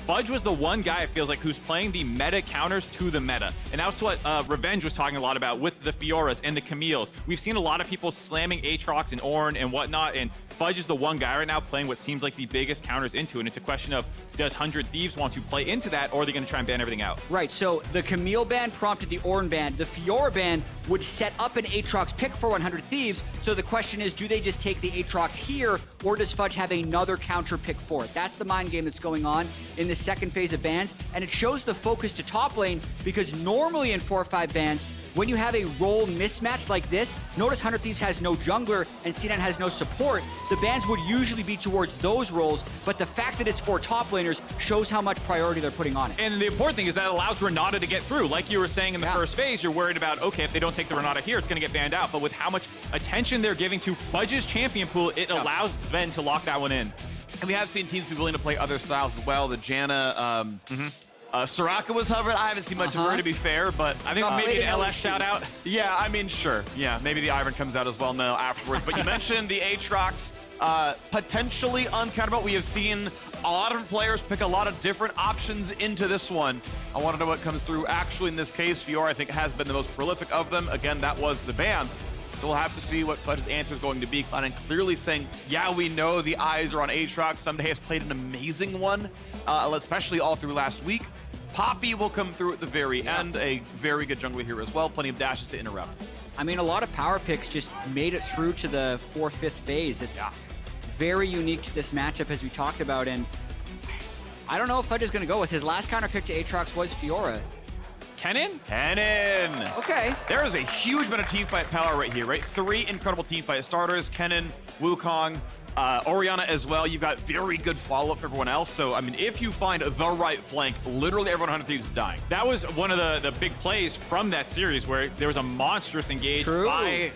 Fudge was the one guy, it feels like, who's playing the meta counters to the meta. And that's what Revenge was talking a lot about with the Fioras and the Camille's. We've seen a lot of people slamming Aatrox and Ornn and whatnot, and Fudge is the one guy right now playing what seems like the biggest counters into it. And it's a question of, does 100 Thieves want to play into that, or are they going to try and ban everything out? Right, so the Camille ban prompted the Ornn ban. The Fiora ban would set up an Aatrox pick for 100 Thieves. So the question is, do they just take the Aatrox here, or does Fudge have another counter pick for it? That's the mind game that's going on in the second phase of bans, and it shows the focus to top lane, because normally in 4 or 5 bans, when you have a role mismatch like this, notice 100 Thieves has no jungler and C9 has no support, the bans would usually be towards those roles, but the fact that it's for top laners shows how much priority they're putting on it. And the important thing is that allows Renata to get through. Like you were saying in the first phase, you're worried about, okay, if they don't take the Renata here, it's going to get banned out. But with how much attention they're giving to Fudge's champion pool, it allows Zven to lock that one in. And we have seen teams be willing to play other styles as well. The Janna, Soraka was hovering. I haven't seen much of her, to be fair, but I think maybe an LS shout out. Yeah, I mean, sure. Yeah, maybe the Ivern comes out as well now afterwards. But you mentioned the Aatrox, potentially uncountable. We have seen a lot of players pick a lot of different options into this one. I want to know what comes through. Actually, in this case, Fiora, I think, has been the most prolific of them. Again, that was the ban. So we'll have to see what Fudge's answer is going to be. Cloud9 clearly saying, yeah, we know the eyes are on Aatrox. Ssumday has played an amazing one, especially all through last week. Poppy will come through at the very end, a very good jungler here as well. Plenty of dashes to interrupt. I mean, a lot of power picks just made it through to the 4th, 5th phase. It's very unique to this matchup, as we talked about, and I don't know if Fudge is going to go with. His last counter pick to Aatrox was Fiora. Kennen? Kennen! Okay. There is a huge amount of teamfight power right here, right? 3 incredible teamfight starters, Kennen, Wukong, Orianna as well. You've got very good follow-up for everyone else. So, I mean, if you find the right flank, literally everyone on 100 Thieves is dying. That was one of the big plays from that series where there was a monstrous engage by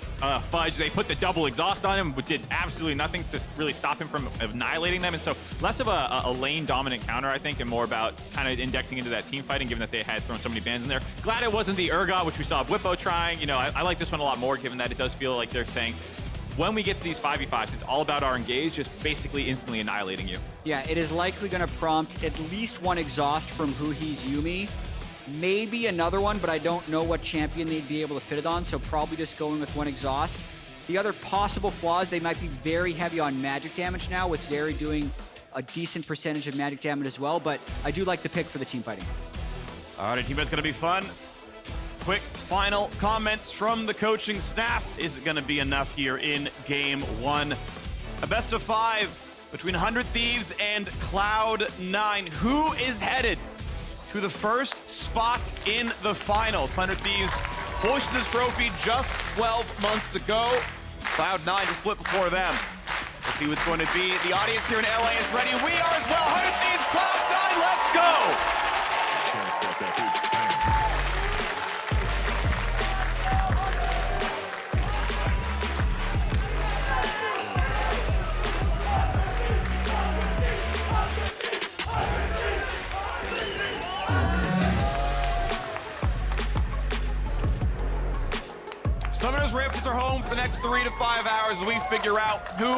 Fudge. They put the double exhaust on him, but did absolutely nothing to really stop him from annihilating them. And so less of a lane-dominant counter, I think, and more about kind of indexing into that team fighting, given that they had thrown so many bans in there. Glad it wasn't the Urgot, which we saw Whippo trying. You know, I like this one a lot more, given that it does feel like they're saying, when we get to these 5v5s, it's all about our engage, just basically instantly annihilating you. Yeah, it is likely going to prompt at least one exhaust from huhi's Yuumi. Maybe another one, but I don't know what champion they'd be able to fit it on, so probably just going with one exhaust. The other possible flaws, they might be very heavy on magic damage now, with Zeri doing a decent percentage of magic damage as well, but I do like the pick for the team fighting. All right, team fight's going to be fun. Quick final comments from the coaching staff. Is it going to be enough here in game 1? A best of 5 between 100 Thieves and Cloud9. Who is headed to the first spot in the finals? 100 Thieves pushed this trophy just 12 months ago. Cloud9 just split before them. Let's see what's going to be. The audience here in LA is ready. We are as well. 100 Thieves, Cloud9, let's go! Summoners Rampants are home for the next 3 to 5 hours as we figure out who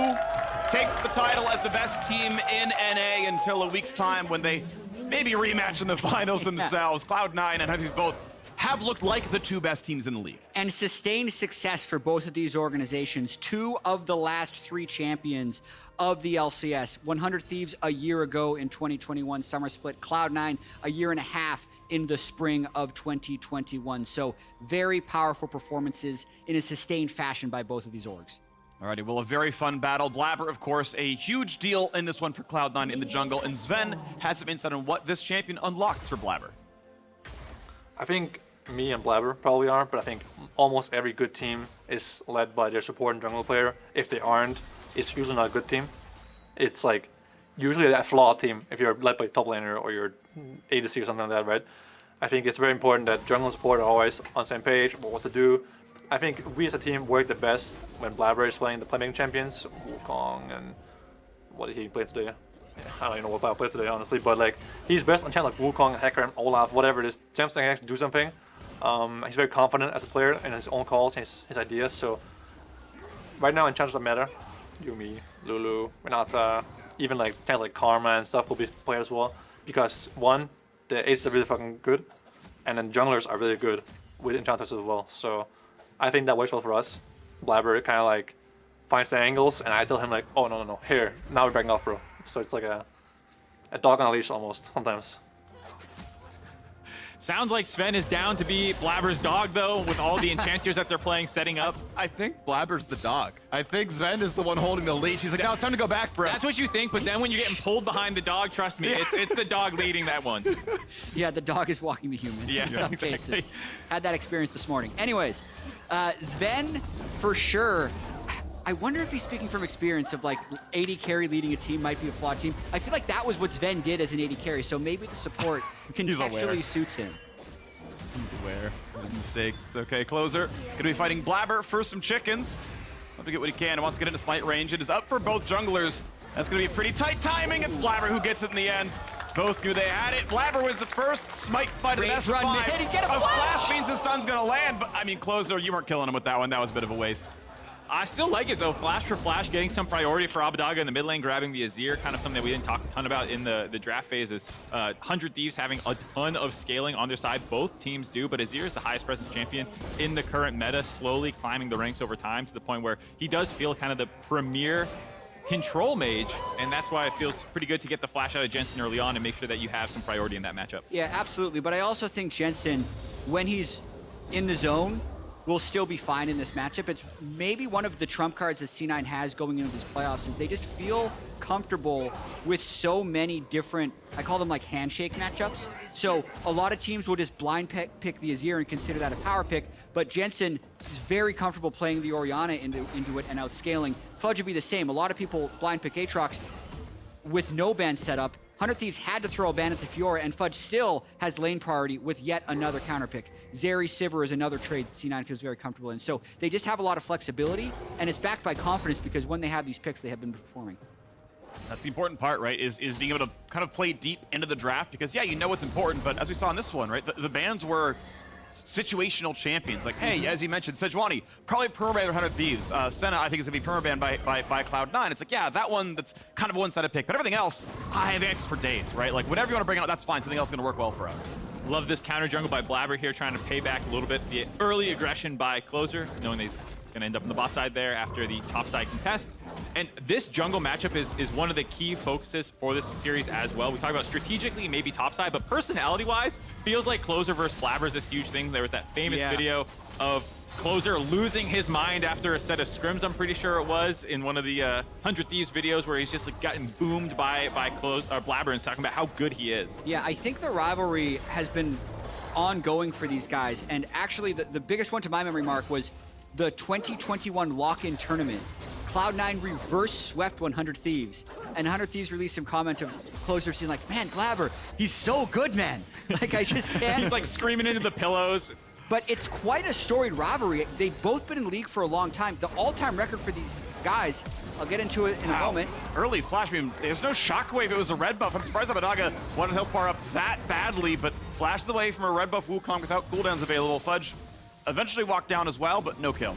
takes the title as the best team in NA until a week's time when they maybe rematch in the finals themselves. Cloud9 and Huhi both have looked like the 2 best teams in the league. And sustained success for both of these organizations. 2 of the last 3 champions of the LCS. 100 Thieves a year ago in 2021 Summer Split. Cloud9 a year and a half in the spring of 2021. So very powerful performances in a sustained fashion by both of these orgs. Alrighty, well, a very fun battle. Blaber, of course, a huge deal in this one for Cloud9 in the jungle. And Zven has some insight on what this champion unlocks for Blaber. I think me and Blaber probably are, but I think almost every good team is led by their support and jungle player. If they aren't, it's usually not a good team. It's like usually a flawed team if you're led by a top laner or you're ADC or something like that, right? I think it's very important that jungle and support are always on the same page about what to do. I think we as a team work the best when Blaber is playing the playmaking champions, Wukong, and what did he play today? Yeah, I don't even know what Blaber played today, honestly, but like he's best on channel like Wukong, HeKR, and Olaf, whatever it is. Jensen can actually do something. He's very confident as a player in his own calls, his ideas. So right now in challenges that matter, Yuumi, Lulu, Renata, even like things like Karma and stuff will be played as well. Because one, the aces are really fucking good, and then junglers are really good with enchanters as well. So I think that works well for us. Blaber kind of like finds the angles, and I tell him like, oh no, here, now we're backing off, bro. So it's like a dog on a leash almost sometimes. Sounds like Zven is down to be Blaber's dog, though, with all the enchanters that they're playing, setting up. I think Blaber's the dog. I think Zven is the one holding the leash. He's like, no, it's time to go back, bro. That's what you think, but then when you're getting pulled behind the dog, trust me, it's the dog leading that one. Yeah, the dog is walking the human in some cases. Had that experience this morning. Anyways, Zven, for sure, I wonder if he's speaking from experience of like AD carry leading a team might be a flawed team. I feel like that was what Zven did as an AD carry, so maybe the support contextually suits him. He's aware of his mistake. It's okay. Closer gonna be fighting Blaber for some chickens. Want to get what he can. Wants to get into smite range. It is up for both junglers. That's gonna be pretty tight timing. It's Blaber who gets it in the end. Both knew they had it. Blaber was the first smite fight of the best of 5. A flash means the stun's gonna land, but I mean, Closer, you weren't killing him with that one. That was a bit of a waste. I still like it, though. Flash for flash, getting some priority for Abbedagge in the mid lane, grabbing the Azir, kind of something that we didn't talk a ton about in the draft phases. 100 Thieves having a ton of scaling on their side. Both teams do, but Azir is the highest presence champion in the current meta, slowly climbing the ranks over time to the point where he does feel kind of the premier control mage, and that's why it feels pretty good to get the flash out of Jensen early on and make sure that you have some priority in that matchup. Yeah, absolutely, but I also think Jensen, when he's in the zone, will still be fine in this matchup. It's maybe one of the trump cards that C9 has going into these playoffs is they just feel comfortable with so many different, I call them like handshake matchups. So a lot of teams will just blind pick the Azir and consider that a power pick, but Jensen is very comfortable playing the Orianna into it and outscaling. Fudge would be the same. A lot of people blind pick Aatrox with no ban setup. 100 Thieves had to throw a ban at the Fiora, and Fudge still has lane priority with yet another counter pick. Zeri Sivir is another trade that C9 feels very comfortable in. So they just have a lot of flexibility, and it's backed by confidence because when they have these picks, they have been performing. That's the important part, right, is being able to kind of play deep into the draft because, yeah, you know what's important, but as we saw in this one, right, the bans were situational champions. Like, hey, as you mentioned, Sejuani, probably permaban 100 Thieves. Senna, I think, is going to be permaban by Cloud9. It's like, yeah, that one, that's kind of a one-sided pick. But everything else, I have answers for days, right? Like, whatever you want to bring out, that's fine. Something else is going to work well for us. Love this counter jungle by Blaber here, trying to pay back a little bit the early aggression by Closer, knowing that he's going to end up on the bot side there after the top side contest. And this jungle matchup is one of the key focuses for this series as well. We talk about strategically, maybe top side, but personality-wise, feels like Closer versus Blaber is this huge thing. There was that famous video of Closer losing his mind after a set of scrims, I'm pretty sure it was, in one of the 100 Thieves videos where he's just like gotten boomed by Blaber and talking about how good he is. Yeah, I think the rivalry has been ongoing for these guys, and actually the biggest one to my memory, Mark, was the 2021 lock-in tournament. Cloud9 reverse swept 100 Thieves, and 100 Thieves released some comment of Closer saying like, man, Blaber, he's so good, man. Like, I just can't. He's like screaming into the pillows. But it's quite a storied rivalry. They've both been in league for a long time. The all-time record for these guys, I'll get into it in a moment. Early flash beam, there's no shockwave, it was a red buff. I'm surprised Abbedagge wanted to help far up that badly, but flashes away from a red buff Wukong without cooldowns available. Fudge eventually walked down as well, but no kill.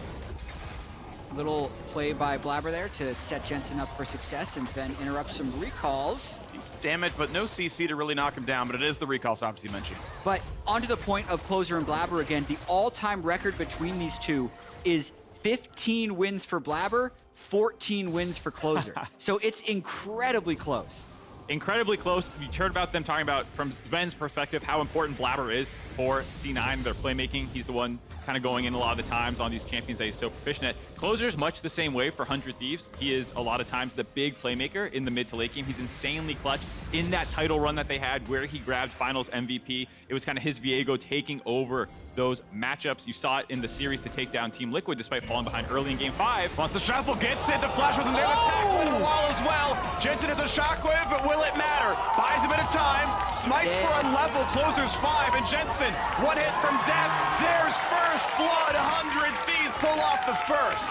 Little play by Blaber there to set Jensen up for success and then interrupt some recalls. Decent damage, but no CC to really knock him down, but it is the recall stops you mentioned. But onto the point of Closer and Blaber again, the all-time record between these two is 15 wins for Blaber, 14 wins for Closer. So it's incredibly close. Incredibly close. You heard about them talking about, from Zven's perspective, how important Blaber is for C9, their playmaking. He's the one kind of going in a lot of the times on these champions that he's so proficient at. Closer's much the same way for 100 Thieves. He is a lot of times the big playmaker in the mid to late game. He's insanely clutch. In that title run that they had where he grabbed finals MVP, it was kind of his Viego taking over those matchups. You saw it in the series to take down Team Liquid despite falling behind early in game 5. Wants the shuffle, gets it, the flash wasn't there, the tackle into the wall as well. Jensen has a shockwave, but will it matter? Buys a bit of time, smites for a level, Closer's 5, and Jensen, one hit from death. There's first blood, 100 Thieves pull off the first.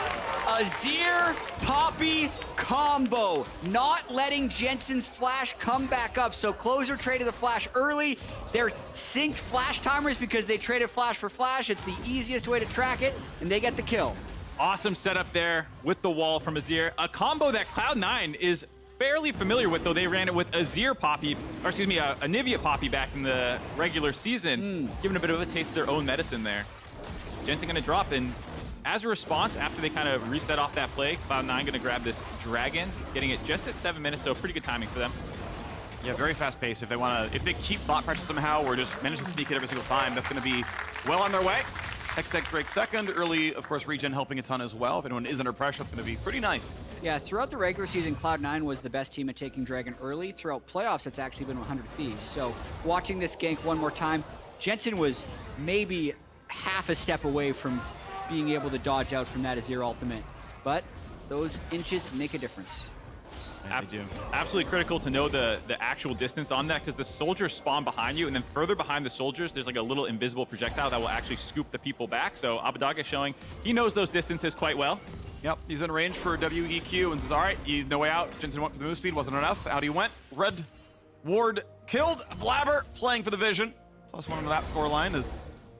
Azir Poppy combo, not letting Jensen's flash come back up. So Closer traded the flash early. They're synced flash timers because they traded flash for flash. It's the easiest way to track it, and they get the kill. Awesome setup there with the wall from Azir. A combo that Cloud9 is fairly familiar with, though they ran it with Azir Poppy, or excuse me, a Nivea Poppy back in the regular season, giving a bit of a taste of their own medicine there. Jensen gonna drop in. As a response, after they kind of reset off that play, Cloud9 gonna grab this Dragon, getting it just at 7 minutes, so pretty good timing for them. Yeah, very fast pace. If they keep bot pressure somehow or just manage to sneak it every single time, that's gonna be well on their way. Hextech Drake second, early, of course, regen helping a ton as well. If anyone is under pressure, it's gonna be pretty nice. Yeah, throughout the regular season, Cloud9 was the best team at taking Dragon early. Throughout playoffs, it's actually been 100 Thieves. So watching this gank one more time, Jensen was maybe half a step away from being able to dodge out from that Azir ultimate. But those inches make a difference. They do. Absolutely critical to know the actual distance on that, because the soldiers spawn behind you, and then further behind the soldiers, there's like a little invisible projectile that will actually scoop the people back. So Abbedagge showing he knows those distances quite well. Yep, he's in range for WEQ and says, all right, no way out. Jensen went for the move speed, wasn't enough. Out he went. Red ward killed. Blaber playing for the vision. +1 on that scoreline as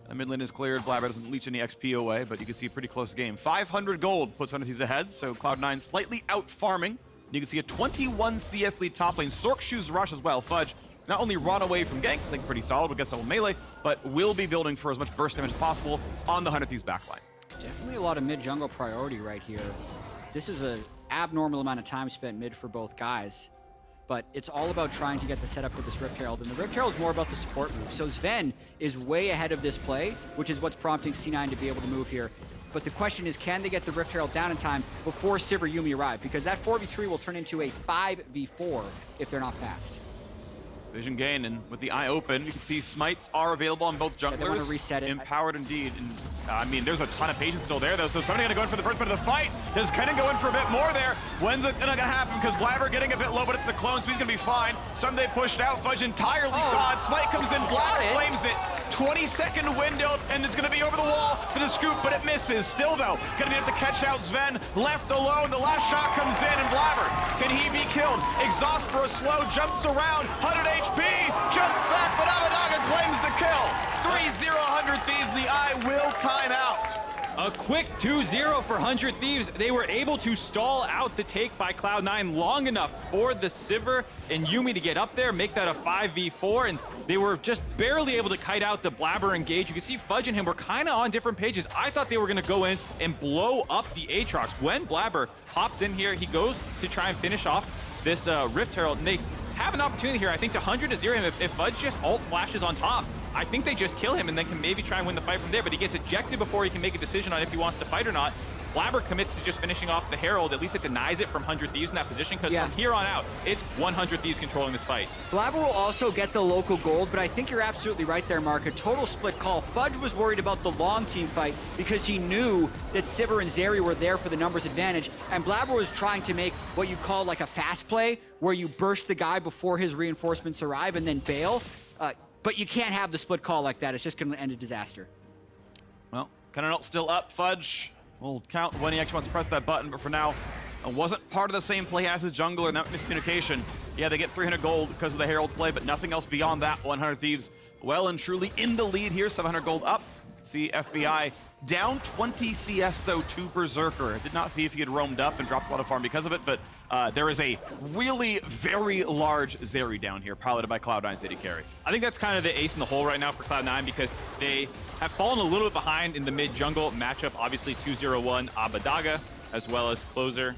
the mid lane is cleared. Blaber doesn't leech any XP away, but you can see a pretty close game. 500 gold puts 100 Thieves ahead, so Cloud9 slightly out farming. You can see a 21 CS lead top lane. Sork shoes rush as well. Fudge not only run away from ganks, I think pretty solid, but gets double melee, but will be building for as much burst damage as possible on the 100 Thieves backline. Definitely a lot of mid jungle priority right here. This is an abnormal amount of time spent mid for both guys, but it's all about trying to get the setup with this Rift Herald, and the Rift Herald is more about the support move. So Zven is way ahead of this play, which is what's prompting C9 to be able to move here. But the question is, can they get the Rift Herald down in time before Sivir Yuumi arrive? Because that 4v3 will turn into a 5v4 if they're not fast. Vision gain, and with the eye open, you can see smites are available on both junglers. Yeah, they want to reset it. Empowered indeed. And, I mean, there's a ton of patience still there, though, so somebody gonna go in for the first bit of the fight. Does Kennen go in for a bit more there? When's it gonna happen? Because Blaber getting a bit low, but it's the clone, so he's gonna be fine. Ssumday pushed out, Fudge entirely gone. Smite comes in, Blaber flames it. 20-second window, and it's gonna be over the wall for the scoop, but it misses. Still, though, gonna be able to catch out Zven. Left alone, the last shot comes in, and Blaber, can he be killed? Exhaust for a slow, jumps around, 100 HP, jumps back, but Abbedagge claims the kill. 3-0 100 Thieves, the eye will time out. A quick 2-0 for 100 Thieves. They were able to stall out the take by Cloud9 long enough for the Sivir and Yuumi to get up there, make that a 5v4, and they were just barely able to kite out the Blaber engage. You can see Fudge and him were kind of on different pages. I thought they were going to go in and blow up the Aatrox. When Blaber hops in here, he goes to try and finish off this Rift Herald, and they have an opportunity here, I think, to 100 Azir him. If Fudge just ult flashes on top, I think they just kill him and then can maybe try and win the fight from there, but he gets ejected before he can make a decision on if he wants to fight or not. Blaber commits to just finishing off the Herald. At least it denies it from 100 Thieves in that position, because from here on out, it's 100 Thieves controlling this fight. Blaber will also get the local gold, but I think you're absolutely right there, Mark. A total split call. Fudge was worried about the long team fight because he knew that Sivir and Zeri were there for the numbers advantage, and Blaber was trying to make what you call like a fast play, where you burst the guy before his reinforcements arrive and then bail. But you can't have the split call like that. It's just going to end a disaster. Well, Kennen still up. Fudge will count when he actually wants to press that button, but for now, it wasn't part of the same play as his jungler, and that miscommunication. Yeah, they get 300 gold because of the Herald play, but nothing else beyond that. 100 Thieves well and truly in the lead here, 700 gold up. See FBI down 20 CS though to Berserker. I did not see if he had roamed up and dropped a lot of farm because of it, but there is a really very large Zeri down here, piloted by Cloud9's AD carry. I think that's kind of the ace in the hole right now for Cloud9 because they have fallen a little bit behind in the mid-jungle matchup. Obviously 2-0-1 Abbedagge, as well as Closer,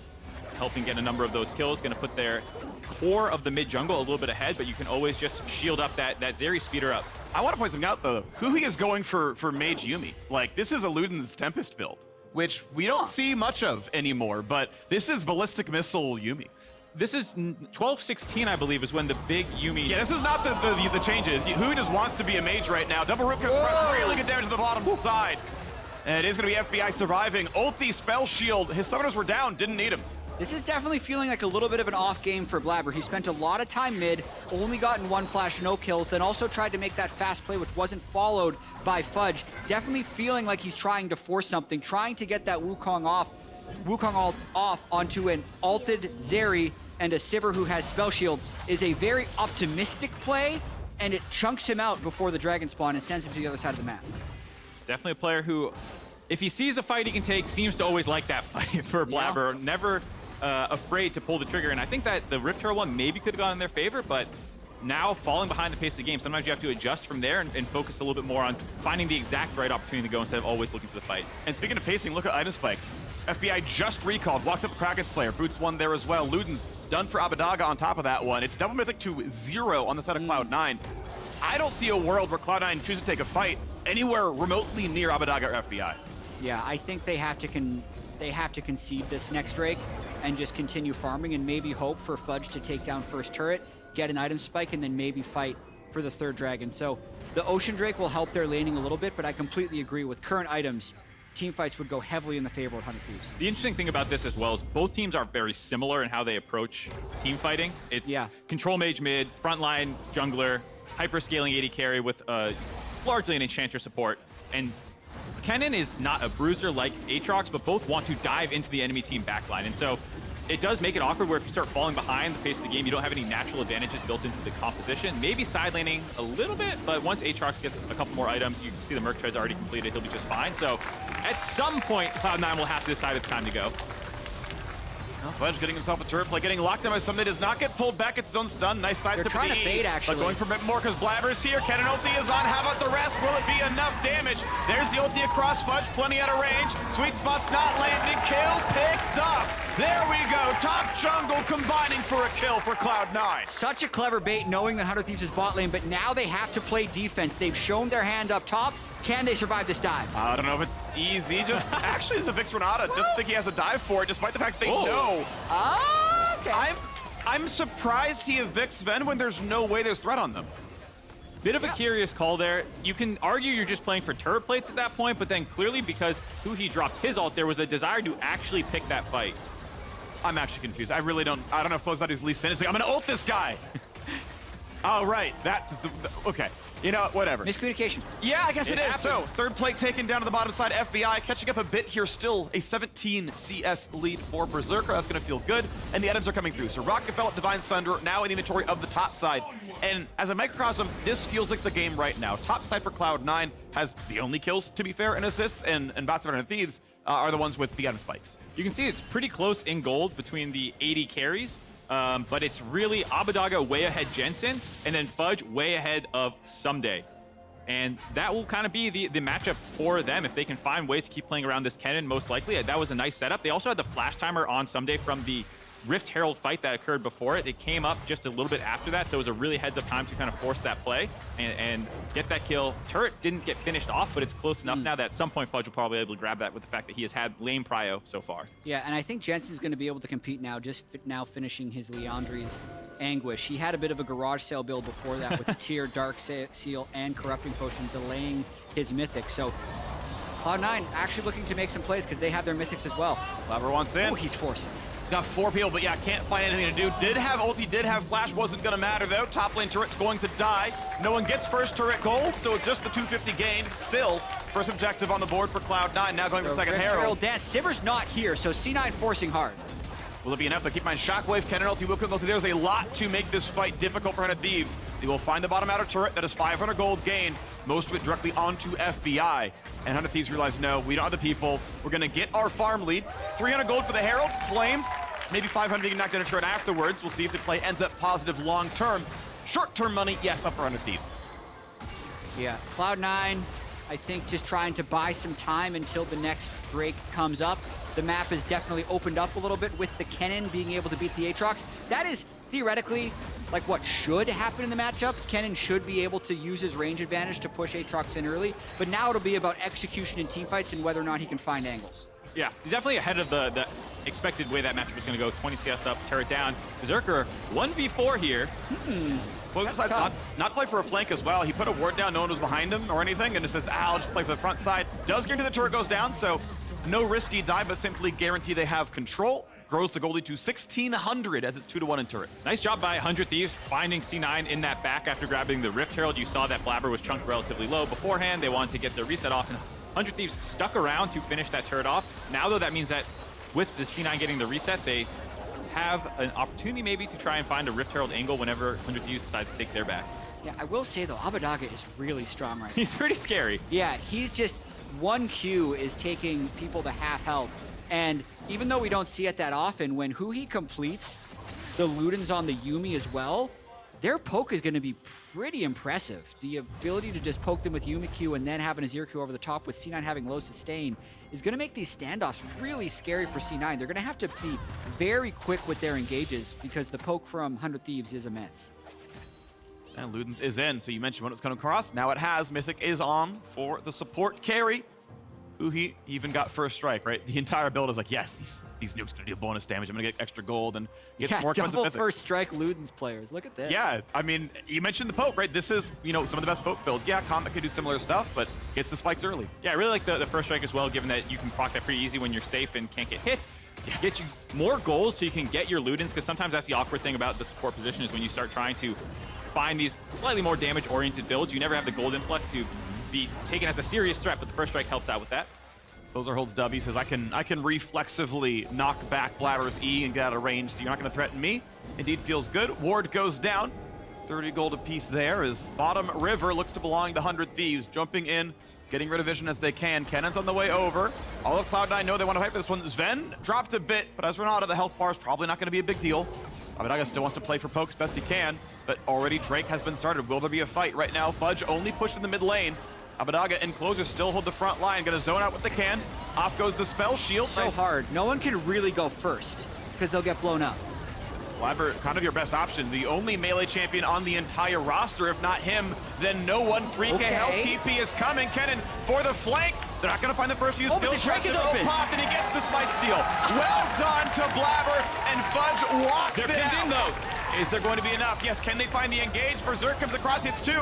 helping get a number of those kills. Going to put their core of the mid-jungle a little bit ahead, but you can always just shield up that Zeri speeder up. I want to point something out, though. Huhi is going for Mage Yuumi. Like, this is a Luden's Tempest build, which we don't see much of anymore, but this is Ballistic Missile Yuumi. This is 12-16, I believe, is when the big Yuumi... Yeah, this is not the changes. Huhi just wants to be a mage right now. Double root compress, really good damage to the bottom side. And it is going to be FBI surviving. Ulti, Spell Shield. His summoners were down, didn't need him. This is definitely feeling like a little bit of an off game for Blaber. He spent a lot of time mid, only gotten one flash, no kills, then also tried to make that fast play, which wasn't followed by Fudge. Definitely feeling like he's trying to force something, trying to get that Wukong ult off onto an ulted Zeri, and a Sivir who has Spell Shield is a very optimistic play, and it chunks him out before the dragon spawn and sends him to the other side of the map. Definitely a player who, if he sees a fight he can take, seems to always like that fight for Blaber. Yeah. Never afraid to pull the trigger, and I think that the Rift Herald one maybe could have gone in their favor, but now falling behind the pace of the game, sometimes you have to adjust from there and focus a little bit more on finding the exact right opportunity to go instead of always looking for the fight. And speaking of pacing, look at item spikes. FBI just recalled, walks up Kraken Slayer, boots one there as well. Luden's done for Abbedagge on top of that one. It's double mythic to 0 on the side of Cloud9. I don't see a world where Cloud9 chooses to take a fight anywhere remotely near Abbedagge or FBI. Yeah, I think they have to concede this next Drake and just continue farming and maybe hope for Fudge to take down first turret, get an item spike, and then maybe fight for the third dragon. So the Ocean Drake will help their laning a little bit, but I completely agree with current items. Team fights would go heavily in the favor of 100 Thieves. The interesting thing about this as well is both teams are very similar in how they approach team fighting. It's control mage mid, frontline jungler, hyper scaling AD carry with largely an enchanter support, and Kennen is not a bruiser like Aatrox, but both want to dive into the enemy team backline. And so it does make it awkward where if you start falling behind the pace of the game, you don't have any natural advantages built into the composition. Maybe side laning a little bit, but once Aatrox gets a couple more items, you can see the Merc Tread's already completed, he'll be just fine. So at some point, Cloud9 will have to decide it's time to go. Fudge getting himself a turret play, getting locked down by Ssumday, does not get pulled back, it's his own stun. Nice side They're trying to bait, actually. But going for a bit more because Blaber's here. Kennen ulti is on. How about the rest? Will it be enough damage? There's the ulti across Fudge, plenty out of range. Sweet spot's not landing. Kill picked up. There we go. Top jungle combining for a kill for Cloud9. Such a clever bait knowing that 100 Thieves is bot lane, but now they have to play defense. They've shown their hand up top. Can they survive this dive? I don't know if it's easy. Just actually, as a Vix Renata, doesn't think he has a dive for it, despite the fact they know. Okay. I'm surprised he evicts Zven when there's no way there's threat on them. Bit of a curious call there. You can argue you're just playing for turret plates at that point, but then clearly because huhi dropped his ult, there was a desire to actually pick that fight. I'm actually confused. I don't know if Cloud9 is Lee Sin. It's like, I'm gonna ult this guy. Oh, right. That's okay. You know, whatever. Miscommunication. Yeah, I guess it is. happens. So, third plate taken down to the bottom side. FBI catching up a bit here still. A 17 CS lead for Berserker. That's going to feel good. And the items are coming through. So, Rocket Belt, Divine Sunder, now in the inventory of the top side. And as a microcosm, this feels like the game right now. Top side for Cloud9 has the only kills, to be fair, and assists. And Batman and Thieves are the ones with the item spikes. You can see it's pretty close in gold between the AD carries. But it's really Abbedagge way ahead Jensen, and then Fudge way ahead of Ssumday. And that will kind of be the matchup for them if they can find ways to keep playing around this Kennen, most likely. That was a nice setup. They also had the flash timer on Ssumday from the Rift Herald fight that occurred before it. It came up just a little bit after that, so it was a really heads-up time to kind of force that play and get that kill. Turret didn't get finished off, but it's close enough now that at some point Fudge will probably be able to grab that with the fact that he has had lane prio so far. Yeah, and I think Jensen's going to be able to compete now, just now finishing his Leandri's Anguish. He had a bit of a garage sale build before that with the Tier, Dark Seal, and Corrupting Potion delaying his Mythic. So Cloud9 actually looking to make some plays because they have their Mythics as well. Blaber wants in. Oh, he's forcing. Got 4 people, but yeah, can't find anything to do. Did have ulti, did have flash, wasn't gonna matter though. Top lane turret's going to die. No one gets first turret gold, so it's just the 250 gain. Still, first objective on the board for Cloud9. Now going for second Herald. Dance. Sivir's not here, so C9 forcing hard. Will it be enough? But keep in mind, Shockwave, Kennen, ulti, Wukong ulti. There's a lot to make this fight difficult for 100 Thieves. They will find the bottom outer turret that is 500 gold gained, most of it directly onto FBI. And 100 Thieves realize, no, we don't have the people. We're going to get our farm lead. 300 gold for the Herald, Flame. Maybe 500 being knocked down a turret afterwards. We'll see if the play ends up positive long term. Short term money, yes, up for 100 Thieves. Yeah, Cloud9, I think just trying to buy some time until the next Drake comes up. The map has definitely opened up a little bit with the Kennen being able to beat the Aatrox. That is theoretically like what should happen in the matchup. Kennen should be able to use his range advantage to push Aatrox in early, but now it'll be about execution in teamfights and whether or not he can find angles. Yeah, he's definitely ahead of the expected way that matchup was going to go. 20 CS up, turret down. Berserker 1v4 here. Well, not play for a flank as well. He put a ward down, no one was behind him or anything, and just says, I'll just play for the front side. Does guarantee the turret goes down, so no risky dive, but simply guarantee they have control. Grows the goalie to 1,600 as it's 2-1 in turrets. Nice job by 100 Thieves finding C9 in that back after grabbing the Rift Herald. You saw that Blaber was chunked relatively low beforehand. They wanted to get the reset off, and 100 Thieves stuck around to finish that turret off. Now, though, that means that with the C9 getting the reset, they have an opportunity maybe to try and find a Rift Herald angle whenever 100 Thieves decides to take their back. Yeah, I will say, though, Abbedagge is really strong right now. He's pretty scary. Yeah, he's just, one Q is taking people to half health. And even though we don't see it that often, when huhi completes the Ludens on the Yuumi as well, their poke is going to be pretty impressive. The ability to just poke them with Yuumi Q and then have an Azir Q over the top with C9 having low sustain is going to make these standoffs really scary for C9. They're going to have to be very quick with their engages because the poke from 100 Thieves is immense. And Ludens is in, so you mentioned when it's coming across. Now it has. Mythic is on for the support carry. huhi even got first strike, right? The entire build is like, yes, these nukes gonna do bonus damage. I'm gonna get extra gold and get more expensive double Mythic. first strike Ludens players. Look at this. Yeah, I mean, you mentioned the poke, right? This is, you know, some of the best poke builds. Yeah, Comet could do similar stuff, but gets the spikes early. Yeah, I really like the first strike as well, given that you can proc that pretty easy when you're safe and can't get hit. Yeah. Get you more gold so you can get your Ludens, because sometimes that's the awkward thing about the support position is when you start trying to find these slightly more damage-oriented builds, you never have the gold influx to be taken as a serious threat, but the first strike helps out with that. Those holds W, says I can reflexively knock back Blaber's E and get out of range, so you're not going to threaten me. Indeed feels good. Ward goes down. 30 gold apiece there as bottom river looks to belong to 100 Thieves. Jumping in, getting rid of vision as they can. Kennen's on the way over. All of Cloud9 know they want to fight for this one. Zven dropped a bit, but as Renata, the health bar is probably not going to be a big deal. Abbedagge still wants to play for pokes best he can, but already Drake has been started. Will there be a fight right now? Fudge only pushed in the mid lane. Abbedagge and closers still hold the front line. Gonna zone out what they can. Off goes the spell shield. So nice. Hard. No one can really go first because they'll get blown up. Blaber, kind of your best option. The only melee champion on the entire roster. If not him, then no one. 3K health TP is coming. Kennen for the flank. They're not gonna find the first use. Oh, but the Drake is open. Pop, and he gets the smite steal. Well done to Blaber, and Fudge walks it out. They're pinned in though. Is there going to be enough? Yes, can they find the engage? Berserker comes across, hits 2.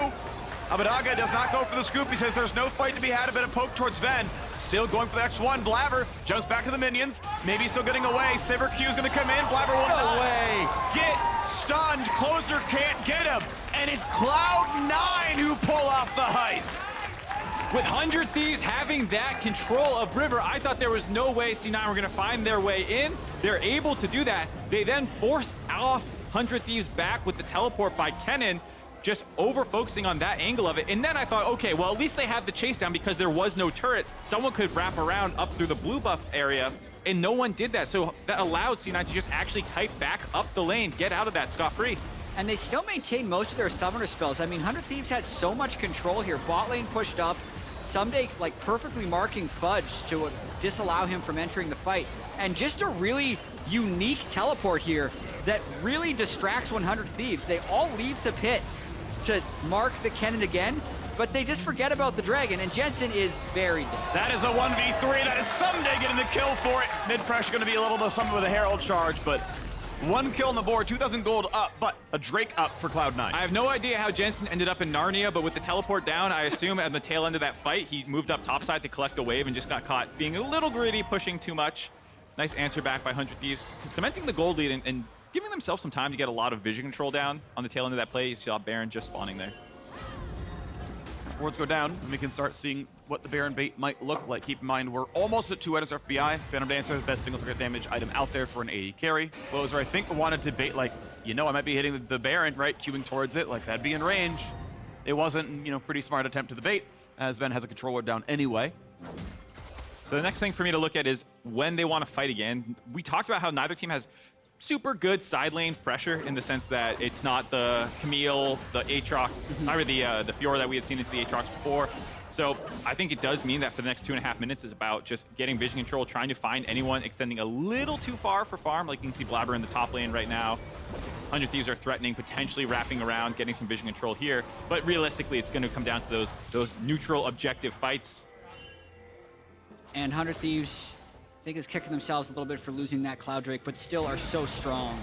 Abbedagge does not go for the scoop. He says there's no fight to be had. A bit of poke towards Zven. Still going for the next one. Blaber jumps back to the minions. Maybe still getting away. Sivir Q is going to come in. Blaber will not get stunned. Closer can't get him. And it's Cloud9 who pull off the heist. With 100 Thieves having that control of River, I thought there was no way C9 were going to find their way in. They're able to do that. They then forced off 100 Thieves back with the teleport by Kennen, just over-focusing on that angle of it. And then I thought, okay, well, at least they have the chase down because there was no turret. Someone could wrap around up through the blue buff area, and no one did that. So that allowed C9 to just actually kite back up the lane, get out of that scot-free. And they still maintain most of their summoner spells. I mean, 100 Thieves had so much control here. Bot lane pushed up. Ssumday, like, perfectly marking Fudge to disallow him from entering the fight. And just a really unique teleport here that really distracts 100 Thieves. They all leave the pit to mark the Kennen again, but they just forget about the dragon, and Jensen is very dead. That is a 1v3. That is Ssumday getting the kill for it. Mid pressure going to be a little bit of something with a Herald charge, but one kill on the board, 2,000 gold up, but a Drake up for Cloud9. I have no idea how Jensen ended up in Narnia, but with the teleport down, I assume at the tail end of that fight, he moved up topside to collect a wave and just got caught being a little greedy, pushing too much. Nice answer back by 100 Thieves, cementing the gold lead and giving themselves some time to get a lot of vision control down on the tail end of that play. You saw Baron just spawning there. Wards go down, and we can start seeing what the Baron bait might look like. Keep in mind, we're almost at 2 items for FBI. Phantom Dancer is the best single target damage item out there for an AD carry. Closer, I think, wanted to bait, like, I might be hitting the Baron, right? Queuing towards it, like, that'd be in range. It wasn't, pretty smart attempt to the bait, as Zven has a controller down anyway. So the next thing for me to look at is when they want to fight again. We talked about how neither team has super good side lane pressure in the sense that it's not the Camille, the Aatrox, or the Fiora that we had seen into the Aatrox before. So I think it does mean that for the next 2.5 minutes is about just getting vision control, trying to find anyone extending a little too far for farm. Like you can see Blaber in the top lane right now. 100 Thieves are threatening, potentially wrapping around, getting some vision control here. But realistically, it's going to come down to those neutral objective fights. And 100 Thieves, I think, is kicking themselves a little bit for losing that Cloud Drake, but still are so strong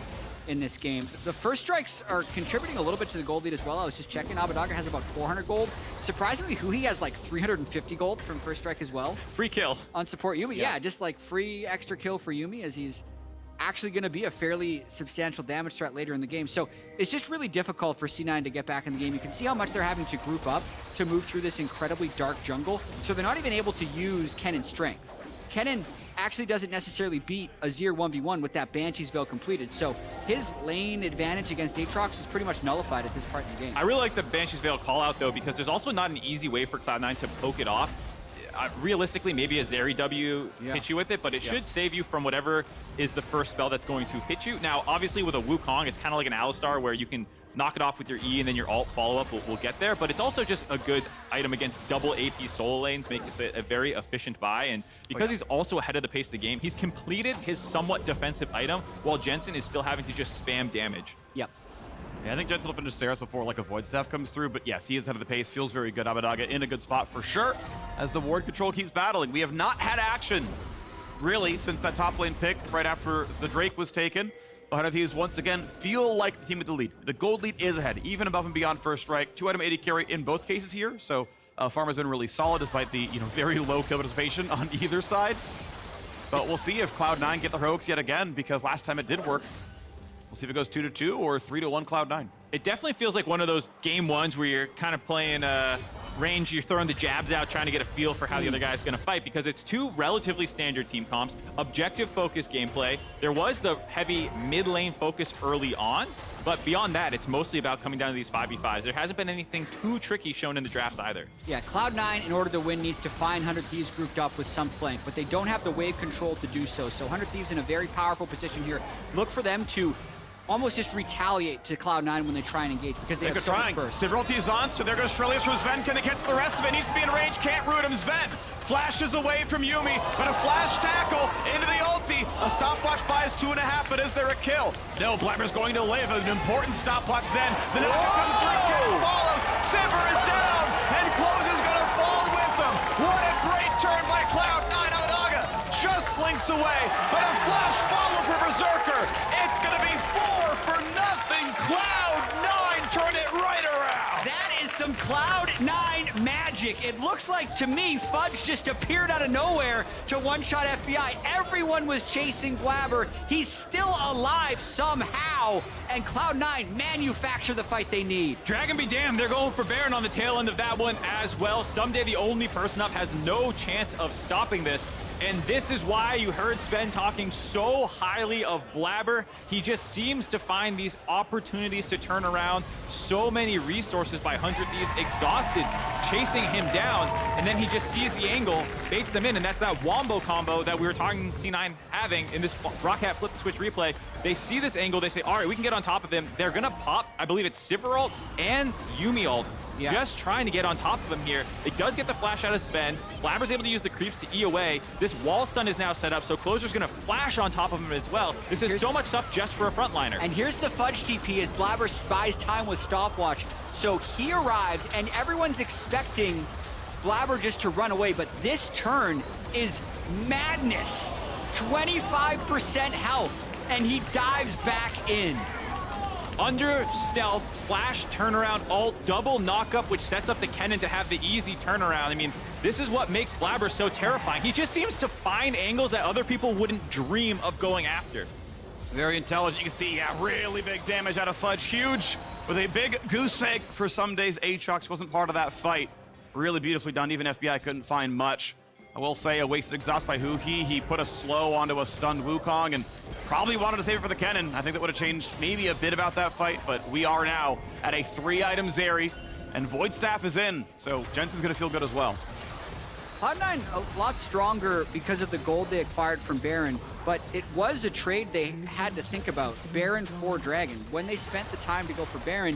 in this game. The first strikes are contributing a little bit to the gold lead as well. I was just checking. Abbedagge has about 400 gold. Surprisingly, huhi has like 350 gold from first strike as well. Free kill. On support Yuumi. Yeah, just like free extra kill for Yuumi, as he's actually going to be a fairly substantial damage threat later in the game. So it's just really difficult for C9 to get back in the game. You can see how much they're having to group up to move through this incredibly dark jungle. So they're not even able to use Kennen's strength. Kennen actually doesn't necessarily beat Azir 1v1 with that Banshee's Veil completed. So his lane advantage against Aatrox is pretty much nullified at this part in the game. I really like the Banshee's Veil call out though, because there's also not an easy way for Cloud9 to poke it off. Realistically, maybe a Zeri W hits you with it, but it should save you from whatever is the first spell that's going to hit you. Now, obviously with a Wukong, it's kind of like an Alistar where you can knock it off with your E and then your alt follow-up will get there, but it's also just a good item against double AP solo lanes, making it a very efficient buy, and because he's also ahead of the pace of the game, he's completed his somewhat defensive item while Jensen is still having to just spam damage. Yep. Yeah, I think Jensen will finish Saris before like a Void Staff comes through, but yes, he is ahead of the pace, feels very good. Abbedagge in a good spot for sure, as the ward control keeps battling. We have not had action, really, since that top lane pick right after the Drake was taken. 100 Thieves once again feel like the team with the lead. The gold lead is ahead, even above and beyond first strike. 2-item AD carry in both cases here, so Farm has been really solid despite the very low kill participation on either side. But we'll see if Cloud9 get the heroics yet again, because last time it did work. We'll see if it goes 2-2 or 3-1 Cloud9. It definitely feels like one of those game ones where you're kind of playing range, you're throwing the jabs out, trying to get a feel for how the other guy's going to fight, because it's two relatively standard team comps, objective-focused gameplay. There was the heavy mid-lane focus early on, but beyond that, it's mostly about coming down to these 5v5s. There hasn't been anything too tricky shown in the drafts either. Yeah, Cloud9, in order to win, needs to find 100 Thieves grouped up with some flank, but they don't have the wave control to do so. So 100 Thieves in a very powerful position here. Look for them to almost just retaliate to Cloud9 when they try and engage, because they have so much burst. Sivir ulti's on, so there goes Shrillius from Zven. Can they catch the rest of it? Needs to be in range, can't root him. Zven flashes away from Yuumi, but a flash tackle into the ulti. A stopwatch buys 2.5, but is there a kill? No, Blaber's going to live. An important stopwatch then. The knockup comes through, Kennen follows. Sivir is down, and Closer's going to fall with them. What a great turn by Cloud9. Abbedagge just slinks away, but a flash follow for Berserker. It's going to be 4-0. Cloud9 turned it right around. That is some Cloud9 magic. It looks like to me Fudge just appeared out of nowhere to one-shot FBI. Everyone was chasing Blaber. He's still alive somehow, and Cloud9 manufacture the fight they need. Dragon be damned, they're going for Baron on the tail end of that one as well. Ssumday, the only person up, has no chance of stopping this. And this is why you heard Zven talking so highly of Blaber. He just seems to find these opportunities to turn around. So many resources by 100 Thieves, exhausted, chasing him down. And then he just sees the angle, baits them in, and that's that wombo combo that we were talking C9 having in this Rockhat flip the switch replay. They see this angle, they say, all right, we can get on top of him. They're gonna pop, I believe it's Sivir ult and Yuumi ult. Yeah. Just trying to get on top of him here. It does get the flash out of Zven. Blaber's able to use the creeps to E away. This wall stun is now set up, so Closer's gonna flash on top of him as well. This is so much stuff just for a frontliner. And here's the Fudge TP as Blaber buys time with stopwatch. So he arrives, and everyone's expecting Blaber just to run away, but this turn is madness. 25% health, and he dives back in. Under stealth, flash, turnaround, ult, double knockup, which sets up the Kennen to have the easy turnaround. I mean, this is what makes Blaber so terrifying. He just seems to find angles that other people wouldn't dream of going after. Very intelligent. You can see, really big damage out of Fudge. Huge with a big goose egg for Ssumday's Aatrox. Wasn't part of that fight. Really beautifully done. Even FBI couldn't find much. I will say a wasted exhaust by huhi. He put a slow onto a stunned Wukong and probably wanted to save it for the Kennen. I think that would have changed maybe a bit about that fight, but we are now at a 3-item Zeri, and Void Staff is in, so Jensen's going to feel good as well. Cloud9 a lot stronger because of the gold they acquired from Baron, but it was a trade they had to think about. Baron for Dragon. When they spent the time to go for Baron,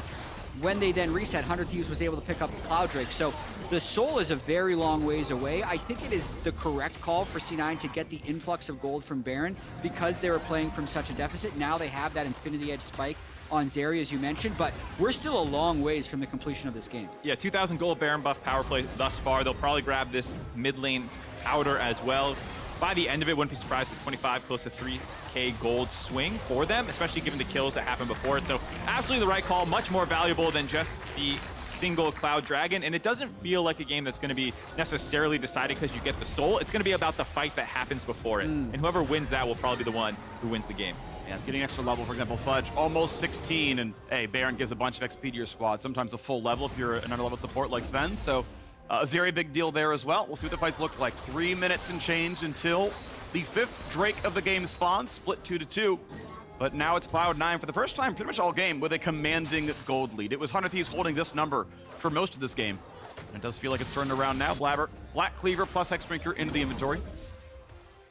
when they then reset, 100 Thieves was able to pick up the Cloud Drake. So the Soul is a very long ways away. I think it is the correct call for C9 to get the influx of gold from Baron because they were playing from such a deficit. Now they have that Infinity Edge spike on Zeri, as you mentioned, but we're still a long ways from the completion of this game. Yeah, 2,000 gold Baron buff power play thus far. They'll probably grab this mid lane powder as well. By the end of it, wouldn't be surprised with 25, close to 3K gold swing for them, especially given the kills that happened before it. So absolutely the right call, much more valuable than just the single Cloud Dragon, and it doesn't feel like a game that's going to be necessarily decided because you get the soul. It's going to be about the fight that happens before it, and whoever wins that will probably be the one who wins the game. Yeah, getting extra level, for example, Fudge, almost 16, and hey, Baron gives a bunch of XP to your squad, sometimes a full level if you're an underleveled support like Zven, so a very big deal there as well. We'll see what the fights look like. 3 minutes and change until the 5th Drake of the game spawns, split 2-2. But now it's Cloud9 for the first time pretty much all game with a commanding gold lead. It was 100 Thieves holding this number for most of this game. And it does feel like it's turned around now. Blaber, Black Cleaver plus Hexdrinker into the inventory.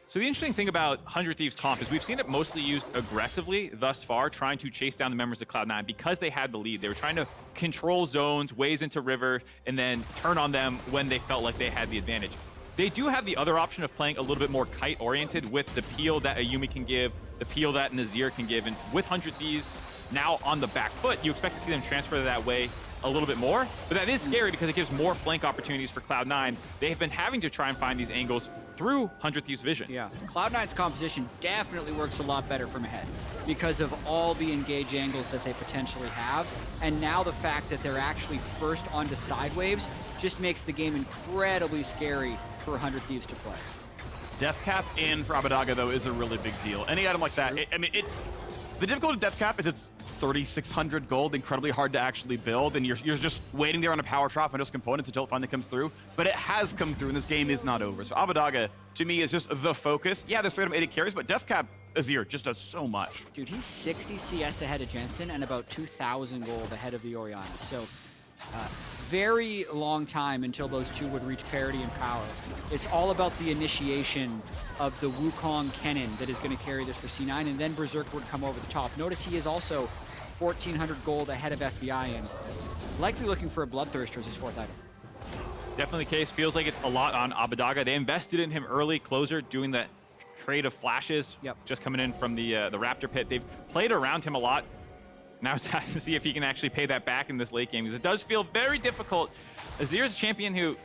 So the interesting thing about 100 Thieves comp is we've seen it mostly used aggressively thus far, trying to chase down the members of Cloud9 because they had the lead. They were trying to control zones, ways into river, and then turn on them when they felt like they had the advantage. They do have the other option of playing a little bit more kite-oriented with the peel that a Yuumi can give, the peel that an Azir can give, and with 100 Thieves now on the back foot, you expect to see them transfer that way a little bit more, but that is scary because it gives more flank opportunities for Cloud9. They have been having to try and find these angles through 100 Thieves vision. Yeah, Cloud9's composition definitely works a lot better from ahead because of all the engage angles that they potentially have, and now the fact that they're actually first onto side waves just makes the game incredibly scary for 100 Thieves to play. Death cap in for Abbedagge, though, is a really big deal. Any item like that, the difficulty of Death cap is it's 3,600 gold, incredibly hard to actually build, and you're just waiting there on a power drop on those components until it finally comes through. But it has come through, and this game is not over. So Abbedagge, to me, is just the focus. Yeah, there's 380 carries, but Death cap Azir just does so much. Dude, he's 60 CS ahead of Jensen and about 2,000 gold ahead of the Orianna. So very long time until those two would reach parity in power. It's all about the initiation of the Wukong Kennen that is going to carry this for C9, and then Berserker would come over the top. Notice he is also 1,400 gold ahead of FBI and likely looking for a Bloodthirster as his 4th item. Definitely the case. Feels like it's a lot on Abbedagge. They invested in him early, closer, doing that trade of flashes, just coming in from the Raptor pit. They've played around him a lot. Now it's time to see if he can actually pay that back in this late game, because it does feel very difficult. Azir is a champion who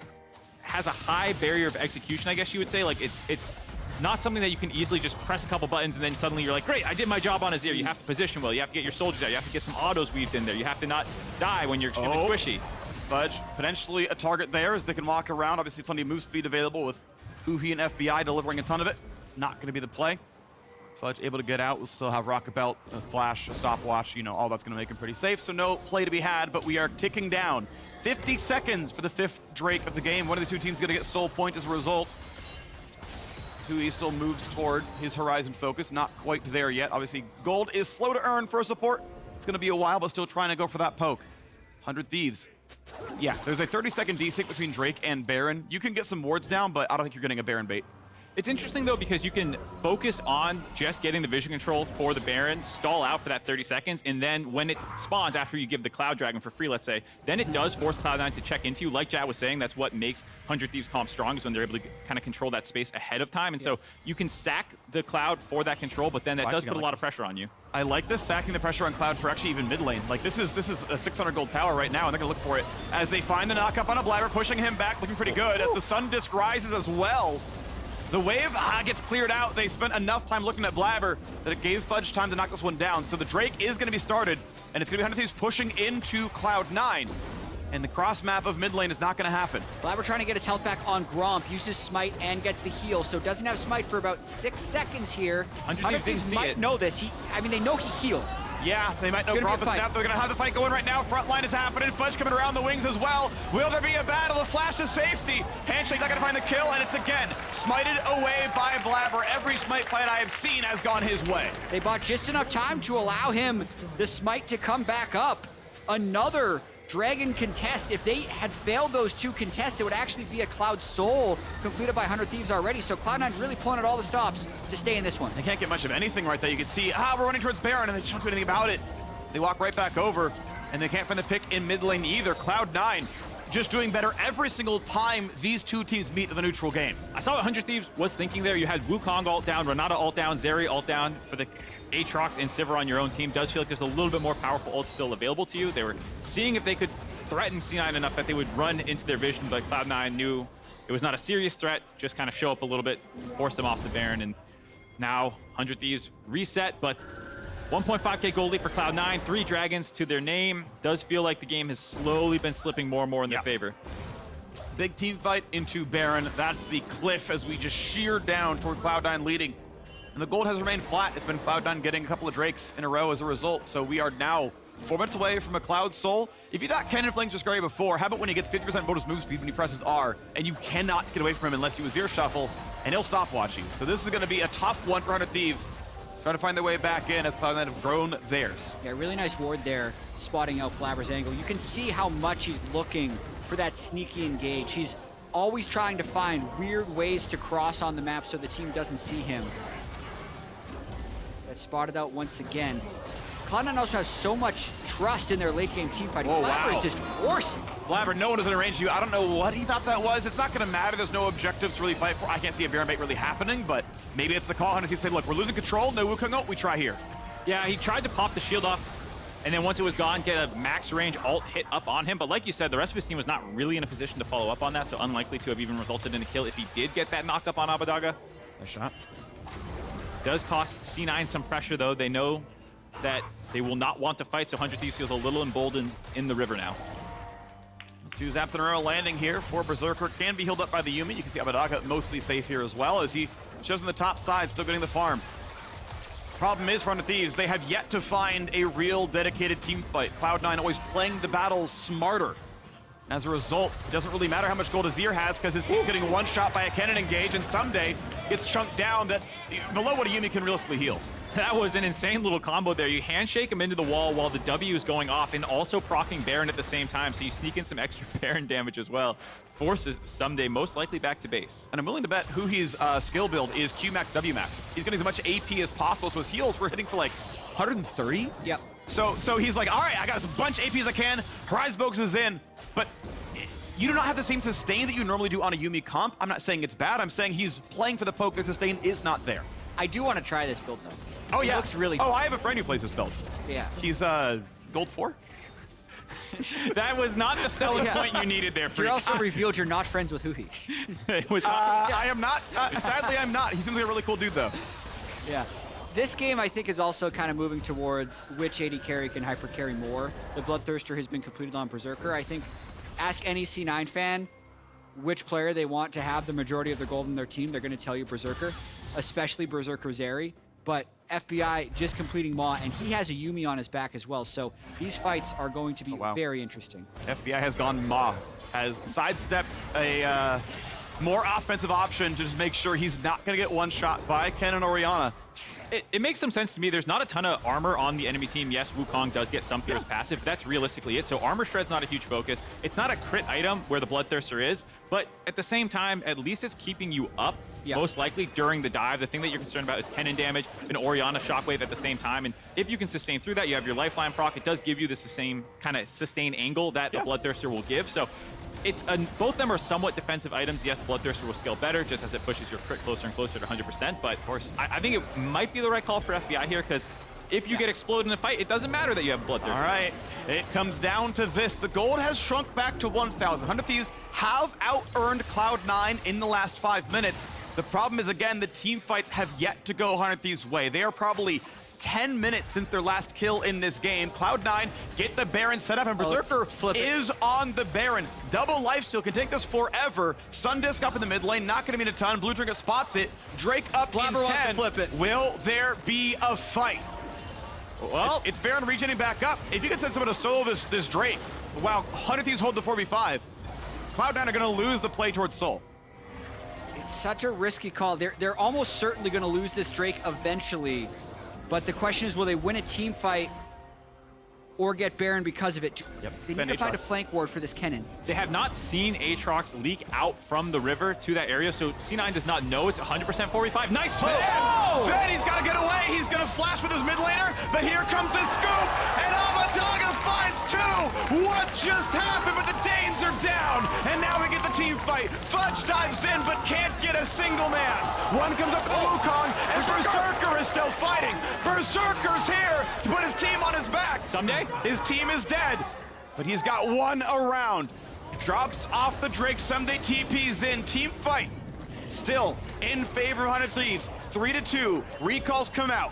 has a high barrier of execution, I guess you would say. Like, it's not something that you can easily just press a couple buttons and then suddenly you're like, great, I did my job on Azir. You have to position well. You have to get your soldiers out. You have to get some autos weaved in there. You have to not die when you're extremely squishy. Fudge, potentially a target there as they can walk around. Obviously, plenty of move speed available with huhi and FBI delivering a ton of it. Not going to be the play. Fudge able to get out. We'll still have Rocket Belt, a flash, a stopwatch, all that's going to make him pretty safe. So no play to be had, but we are ticking down. 50 seconds for the 5th Drake of the game. One of the two teams going to get soul point as a result. huhi still moves toward his Horizon focus. Not quite there yet. Obviously, gold is slow to earn for a support. It's going to be a while, but still trying to go for that poke. 100 Thieves. Yeah, there's a 30-second desync between Drake and Baron. You can get some wards down, but I don't think you're getting a Baron bait. It's interesting, though, because you can focus on just getting the vision control for the Baron, stall out for that 30 seconds, and then when it spawns after you give the Cloud Dragon for free, let's say, then it does force Cloud9 to check into you. Like Jatt was saying, that's what makes 100 Thieves comp strong, is when they're able to kind of control that space ahead of time. And so you can sack the Cloud for that control, but then that does put a lot of pressure on you. I like this, sacking the pressure on Cloud for actually even mid lane. Like, this is a 600 gold tower right now, and they're going to look for it as they find the knock-up on a Blaber, pushing him back, looking pretty good as the Sun Disc rises as well. The wave gets cleared out. They spent enough time looking at Blaber that it gave Fudge time to knock this one down. So the Drake is going to be started, and it's going to be 100 Thieves pushing into Cloud9. And the cross map of mid lane is not going to happen. Blaber trying to get his health back on Gromp, uses Smite and gets the heal, so doesn't have Smite for about 6 seconds here. 100 Thieves might know this. They know he healed. Yeah, they might know gonna be a profit fight. snap. They're gonna have the fight going right now. Front line is happening. Fudge coming around the wings as well. Will there be a battle? A flash to safety. Handshake not gonna find the kill, and it's again smited away by Blaber. Every smite fight I have seen has gone his way. They bought just enough time to allow him the smite to come back up. Another Dragon contest. If they had failed those 2 contests, it would actually be a Cloud Soul completed by 100 Thieves already. So Cloud9 really pulling at all the stops to stay in this one. They can't get much of anything right there. You can see, we're running towards Baron, and they don't do anything about it. They walk right back over, and they can't find the pick in mid lane either. Cloud9 just doing better every single time these 2 teams meet in the neutral game. I saw what 100 Thieves was thinking there. You had Wukong ult down, Renata ult down, Zeri ult down for the Aatrox and Sivir on your own team. Does feel like there's a little bit more powerful ults still available to you. They were seeing if they could threaten C9 enough that they would run into their vision, but Cloud9 knew it was not a serious threat, just kind of show up a little bit, force them off the Baron, and now 100 Thieves reset, but 1.5k gold lead for Cloud9, 3 dragons to their name. Does feel like the game has slowly been slipping more and more in their favor. Big team fight into Baron. That's the cliff as we just shear down toward Cloud9 leading. And the gold has remained flat. It's been Cloud9 getting a couple of Drakes in a row as a result. So we are now 4 minutes away from a Cloud Soul. If you thought Kennen flanks were scary before, how about when he gets 50% bonus move speed when he presses R, and you cannot get away from him unless you Azir shuffle, and he'll stopwatch you. So this is going to be a tough one for 100 Thieves, trying to find their way back in as Cloud9 have grown theirs. Yeah, really nice ward there, spotting out Blaber's angle. You can see how much he's looking for that sneaky engage. He's always trying to find weird ways to cross on the map so the team doesn't see him. That's spotted out once again. Cloud9 also has so much trust in their late game team fight. Blaber is just forcing. Blaber, no one is in range of you. I don't know what he thought that was. It's not going to matter. There's no objectives to really fight for. I can't see a Baron bait really happening, but maybe it's the call. Hunter say, look, we're losing control. No Wukong ult. We try here. Yeah, he tried to pop the shield off, and then once it was gone, get a max range ult hit up on him. But like you said, the rest of his team was not really in a position to follow up on that, so unlikely to have even resulted in a kill if he did get that knocked up on Abbedagge. Nice shot. Does cost C9 some pressure, though. They know that they will not want to fight, so 100 Thieves feels a little emboldened in the river now. 2 zaps in a row landing here for Berserker. Can be healed up by the Yuumi. You can see Abbedagge mostly safe here as well as he shows on the top side, still getting the farm. Problem is for 100 Thieves, they have yet to find a real dedicated team fight. Cloud9 always playing the battles smarter. As a result, it doesn't really matter how much gold Azir has because his team's getting one shot by a Kennen engage, and Ssumday gets chunked down that below what a Yuumi can realistically heal. That was an insane little combo there. You handshake him into the wall while the W is going off and also proccing Baron at the same time, so you sneak in some extra Baron damage as well. Forces Ssumday most likely back to base. And I'm willing to bet huhi's skill build is Q max, W max. He's getting as much AP as possible, so his heals we're hitting for like 130? Yep. So he's like, all right, I got as bunch AP as I can. Horizon Focus is in, but you do not have the same sustain that you normally do on a Yuumi comp. I'm not saying it's bad. I'm saying he's playing for the poke. The sustain is not there. I do want to try this build, though. Oh, yeah. It looks really Oh, good. I have a friend who plays this build. Yeah. He's gold 4. That was not the selling point you needed there, Phreak. You also revealed you're not friends with Huhi. It was not. I am not. Sadly, I'm not. He seems like a really cool dude, though. Yeah. This game, I think, is also kind of moving towards which AD carry can hyper carry more. The Bloodthirster has been completed on Berserker. I think, ask any C9 fan which player they want to have the majority of their gold in their team. They're going to tell you Berserker, especially Berserker Zeri. But FBI just completing Maw, and he has a Yuumi on his back as well. So these fights are going to be very interesting. FBI has gone Maw, has sidestepped a more offensive option to just make sure he's not going to get one shot by Kennen Orianna. It makes some sense to me. There's not a ton of armor on the enemy team. Yes, Wukong does get some pierce passive. That's realistically it. So armor shred's not a huge focus. It's not a crit item where the Bloodthirster is, but at the same time, at least it's keeping you up. Most likely during the dive. The thing that you're concerned about is Kennen damage, an Orianna shockwave at the same time. And if you can sustain through that, you have your lifeline proc. It does give you the same kind of sustain angle that a Bloodthirster will give. So it's both of them are somewhat defensive items. Yes, Bloodthirster will scale better just as it pushes your crit closer and closer to 100%. But of course, I think it might be the right call for FBI here because if you get exploded in a fight, it doesn't matter that you have Bloodthirster. All right, it comes down to this. The gold has shrunk back to 1,000. 100 Thieves have out-earned Cloud9 in the last 5 minutes. The problem is, again, the team fights have yet to go 100 Thieves' way. They are probably 10 minutes since their last kill in this game. Cloud9 get the Baron set up, and Berserker is on the Baron. Double lifesteal can take this forever. Sundisk up in the mid lane, not going to mean a ton. Blue Trigger spots it. Drake up Blaber in wants 10. to flip it. Will there be a fight? Well, it's Baron regenerating back up. If you can send someone to solo this Drake, wow, 100 Thieves hold the 4v5. Cloud9 are gonna lose the play towards Soul. It's such a risky call. They're almost certainly gonna lose this Drake eventually, but the question is, will they win a team fight or get Baron because of it? Yep. They need to find a flank ward for this Kennen. they have not seen Aatrox leak out from the river to that area, so C9 does not know it's 100% 4v5. Nice Zven! smoke! Zven, he's gotta get away. He's gonna flash with his mid laner, but here comes the scoop, and Abbedagge finds two. What just happened? But the Danes are down, and now we get the team fight. Fudge dives in, but can't get a single man. One comes up with the Wukong, and Berserker is still fighting. Berserker's here to put his team on his back. Ssumday? His team is dead, but he's got one around. Drops off the Drake, Ssumday TP's in. Team fight still in favor of 100 Thieves. 3-2, recalls come out.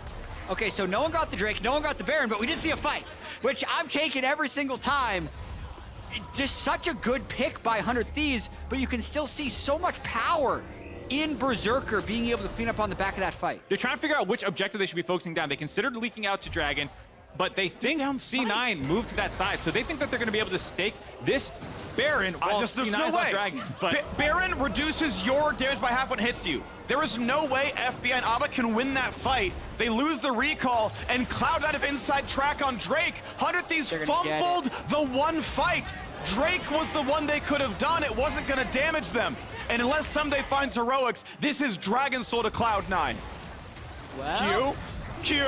Okay, so no one got the Drake, no one got the Baron, but we did see a fight, which I'm taking every single time. Just such a good pick by 100 Thieves, but you can still see so much power in Berserker being able to clean up on the back of that fight. They're trying to figure out which objective they should be focusing down. They considered leaking out to Dragon, but they think C9 moved to that side, so they think that they're going to be able to stake this Baron while There's C9 no is way. on Dragon. But Baron reduces your damage by half when it hits you. There is no way FBI and Abba can win that fight. They lose the recall, and Cloud9 have inside track on Drake. 100 Thieves fumbled the one fight. Drake was the one they could have done. It wasn't going to damage them. And unless Ssumday finds heroics, this is Dragon Soul to Cloud9. Well, Q.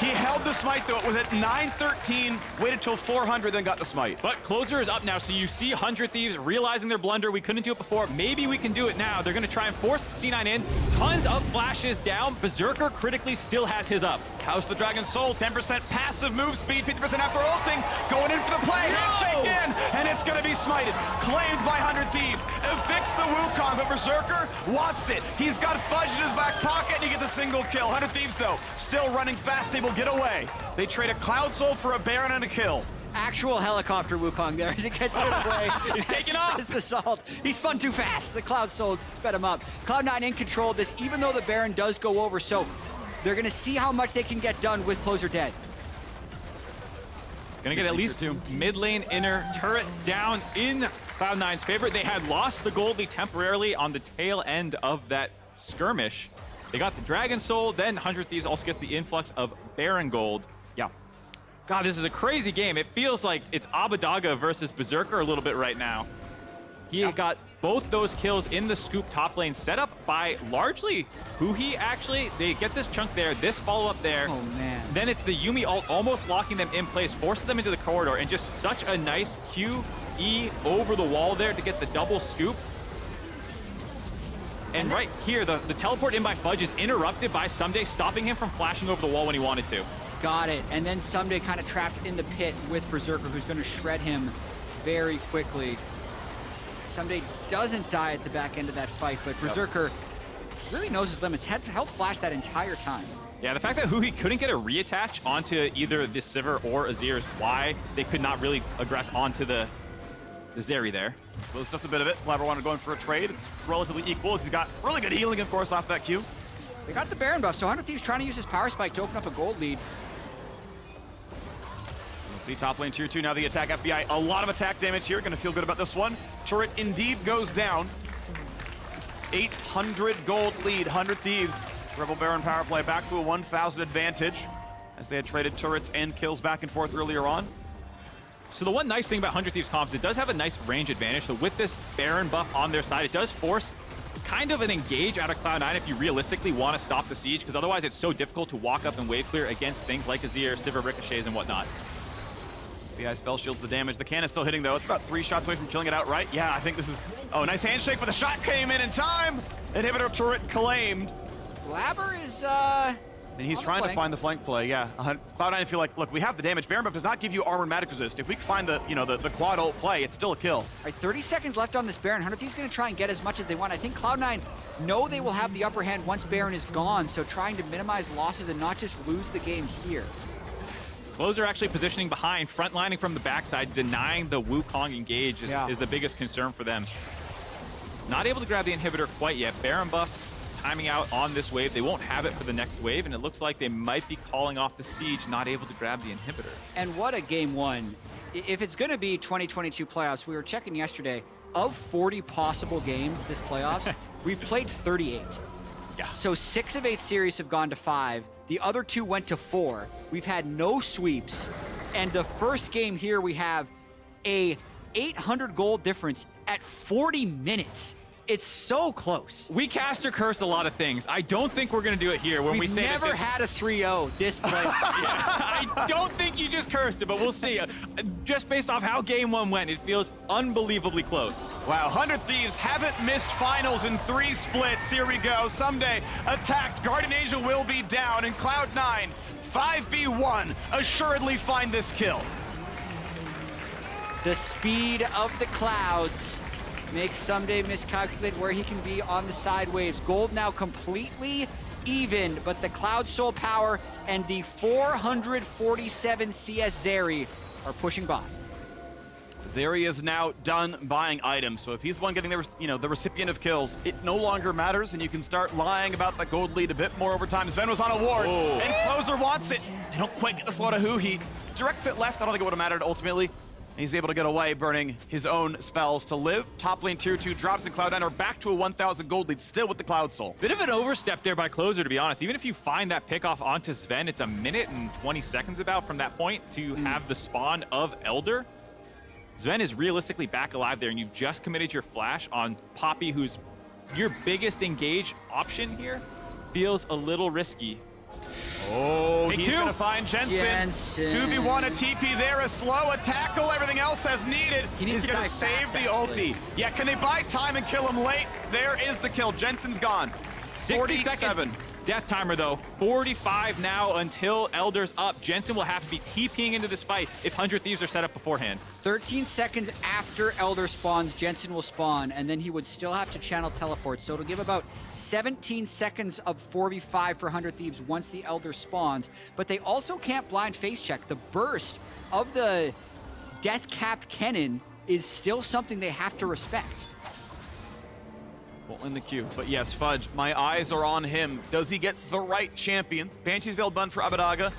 He held the smite though. It was at 913, waited till 400, then got the smite. But Closer is up now, so you see 100 Thieves realizing their blunder. We couldn't do it before. Maybe we can do it now. They're going to try and force C9 in. Tons of flashes down. Berserker critically still has his up. House the Dragon Soul, 10% passive move speed, 50% after ulting, going in for the play. Handshake in, and it's going to be smited. Claimed by 100 Thieves. Evicts the Wukong, but Berserker wants it. He's got Fudge in his back pocket, and he gets a single kill. 100 Thieves, though, still running fast. They will get away. They trade a Cloud Soul for a Baron and a kill. actual helicopter Wukong there as he gets into play. He's taking off. This assault. He spun too fast. The Cloud Soul sped him up. Cloud9 in control of this, even though the Baron does go over. So they're going to see how much they can get done with Closer dead. Gonna get at least mid lane inner turret down in Cloud9's favor. They had lost the gold lead temporarily on the tail end of that skirmish. They got the Dragon Soul, then 100 Thieves also gets the influx of Baron Gold. Yeah. God, this is a crazy game. It feels like it's Abbedagge versus Berserker a little bit right now. He got both those kills in the scoop top lane, set up by largely huhi, actually. They get this chunk there, this follow-up there. Oh, man. Then it's the Yuumi ult almost locking them in place, forces them into the corridor, and just such a nice QE over the wall there to get the double scoop. And right here, the teleport in by Fudge is interrupted by Ssumday, stopping him from flashing over the wall when he wanted to. Got it. And then Ssumday kind of trapped in the pit with Berserker, who's going to shred him very quickly. Ssumday doesn't die at the back end of that fight, but Berserker really knows his limits. Had helped flash that entire time. Yeah, the fact that huhi couldn't get a reattach onto either the Sivir or Azir is why they could not really aggress onto the Zeri there. So it's just a bit of it. Blaber wanted going for a trade. It's relatively equal. He's got really good healing, of course, off that Q. They got the Baron buff, so 100 Thieves trying to use his power spike to open up a gold lead. We'll see top lane tier 2 now. The attack FBI. A lot of attack damage here. Gonna feel good about this one. Turret indeed goes down. 800 gold lead. 100 Thieves. Rebel Baron power play back to a 1,000 advantage as they had traded turrets and kills back and forth earlier on. So the one nice thing about 100 Thieves comps, it does have a nice range advantage. So with this Baron buff on their side, it does force kind of an engage out of Cloud9 if you realistically want to stop the siege, because otherwise it's so difficult to walk up and wave clear against things like Azir, Sivir, ricochets, and whatnot. BI spell shields the damage. The cannon's still hitting, though. It's about 3 shots away from killing it outright. Yeah, I think this is... Oh, nice handshake, but the shot came in time! Inhibitor turret claimed. Blaber is, And he's trying to find the flank play, yeah. Cloud9 feel like, look, we have the damage. Baron buff does not give you armor magic resist. If we find the, the quad ult play, it's still a kill. All right, 30 seconds left on this Baron. 100 Thieves going to try and get as much as they want. I think Cloud9 know they will have the upper hand once Baron is gone, so trying to minimize losses and not just lose the game here. Closer actually positioning behind, frontlining from the backside, denying the Wukong engage is the biggest concern for them. Not able to grab the inhibitor quite yet. Baron buff timing out on this wave. They won't have it for the next wave, and it looks like they might be calling off the siege, not able to grab the inhibitor. And what a game one. If it's going to be 2022 playoffs, we were checking yesterday, of 40 possible games this playoffs, we've played 38. Yeah. So 6 of 8 series have gone to 5. The other 2 went to 4. We've had no sweeps. And the first game here, we have a 800 goal difference at 40 minutes. It's so close. We caster curse a lot of things. I don't think we're going to do it here when we say never had a 3-0 this play. I don't think you just cursed it, but we'll see. Just based off how game 1 went, it feels unbelievably close. Wow, 100 Thieves haven't missed finals in 3 splits. Here we go. Ssumday attacked. Guardian Angel will be down, and Cloud9, 5v1, assuredly find this kill. The speed of the clouds makes Ssumday miscalculate where he can be on the side waves. Gold now completely even, but the Cloud Soul power and the 447 CS Zeri are pushing by. Zeri is now done buying items, so if he's the one getting the recipient of kills, it no longer matters, and you can start lying about the gold lead a bit more over time. Zven was on a ward, and Closer wants it. They don't quite get the slow to huhi. Directs it left. I don't think it would have mattered ultimately. And he's able to get away, burning his own spells to live. Top lane tier 2 drops, and Cloud9 are back to a 1,000 gold lead, still with the Cloud Soul. Bit of an overstep there by Closer, to be honest. Even if you find that pickoff onto Zven, it's a minute and 20 seconds about from that point to have the spawn of Elder. Zven is realistically back alive there, and you've just committed your flash on Poppy, who's your biggest engage option here. Feels a little risky. Oh, Take he's 2. gonna find Jensen. 2v1, a TP there, a slow, a tackle, everything else as needed. He's gonna save the ulti. Yeah, can they buy time and kill him late? There is the kill. Jensen's gone. 60-second death timer, though. 45 now until Elder's up. Jensen will have to be TPing into this fight if 100 Thieves are set up beforehand. 13 seconds after Elder spawns, Jensen will spawn, and then he would still have to channel teleport. So it'll give about 17 seconds of 4v5 for 100 Thieves once the Elder spawns. But they also can't blind face check. The burst of the death-capped Kennen is still something they have to respect. Well, in the queue, but yes, Fudge, my eyes are on him. Does he get the right champions? Banshee's Veil done for Abbedagge.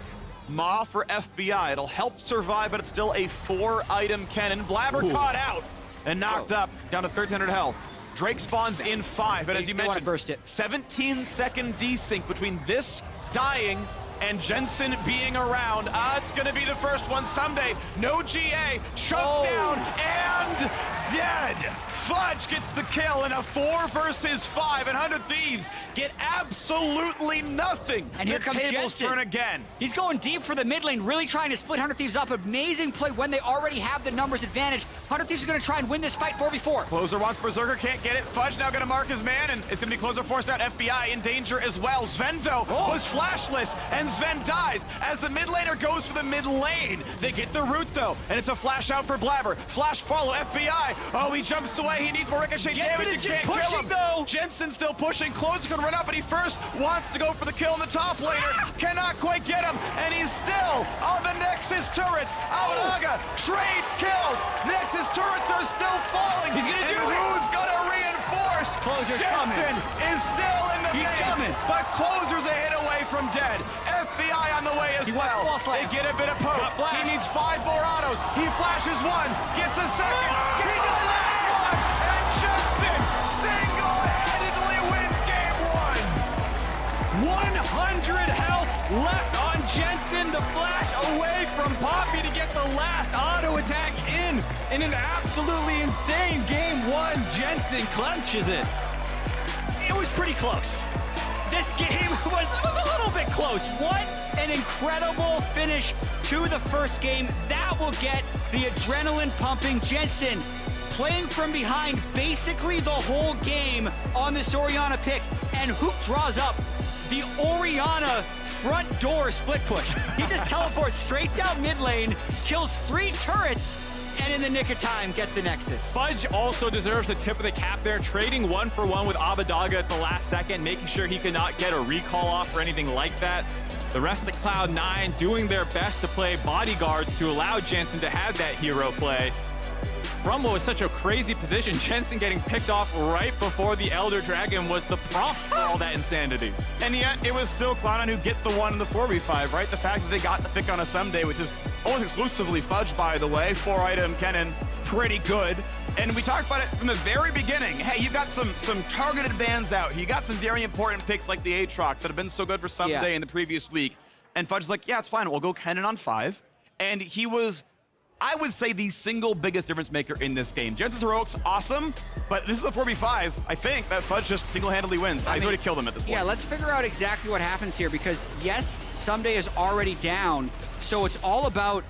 Ma for FBI. It'll help survive, but it's still a 4-item Kennen. Blaber caught out and knocked up, down to 1,300 health. Drake spawns in 5, but as you mentioned, burst it. 17-second desync between this dying and Jensen being around. It's gonna be the first one. Ssumday, no GA, choked down and dead. Fudge gets the kill in a 4 versus 5, and 100 Thieves get absolutely nothing. And here comes tables Jensen. turn again. He's going deep for the mid lane, really trying to split 100 Thieves up. Amazing play when they already have the numbers advantage. 100 Thieves are going to try and win this fight 4v4. Closer wants Berserker, can't get it. Fudge now gonna mark his man, and it's gonna be Closer forced out. FBI in danger as well. Zven, though, was flashless, and Zven dies as the mid laner goes for the mid lane. They get the root, though, and it's a flash out for Blaber. Flash follow, FBI. Oh, he jumps away. He needs more ricochet damage. You can't kill him, though. Jensen's still pushing. Closer can run up, but he first wants to go for the kill in the top laner. Cannot quite get him, and he's still on the Nexus turrets. Abbedagge trades kills. Nexus turrets are still falling. He's gonna do it. Who's gonna reinforce? Closer's Jensen is still in the He's maze, coming. but Closer's a hit away from dead. FBI on the way as well. They get a bit of poke. He needs 5 more autos. He flashes 1, gets a second, gets a last one, and Jensen single-handedly wins game 1. 100 health left on Jensen. The flash away from Poppy to get the last auto attack in an absolutely insane game 1. Jensen clenches it. It was pretty close. This game was a little bit close. What an incredible finish to the first game. That will get the adrenaline pumping. Jensen playing from behind basically the whole game on this Orianna pick. And who draws up the Orianna front door split push? He just teleports straight down mid lane, kills 3 turrets, and in the nick of time gets the Nexus. Fudge also deserves the tip of the cap there, trading 1-for-1 with Abbedagge at the last second, making sure he could not get a recall off or anything like that. The rest of Cloud9 doing their best to play bodyguards to allow Jensen to have that hero play. from what was such a crazy position, Jensen getting picked off right before the Elder Dragon was the prompt for all that insanity. And yet, it was still Cloud9 who get the one in the 4v5, right? The fact that they got the pick on a Ssumday, which is almost exclusively Fudge, by the way. 4-item Kennen, pretty good. And we talked about it from the very beginning. Hey, you got some targeted bans out. You got some very important picks like the Aatrox that have been so good for Ssumday in the previous week. And Fudge is like, yeah, it's fine. We'll go Kennen on 5. And he was, I would say, the single biggest difference maker in this game. Jensen's heroics, awesome, but this is a 4v5. I think that Fudge just single-handedly wins. He's already killed him at this point. Yeah, let's figure out exactly what happens here because, yes, Ssumday is already down, so it's all about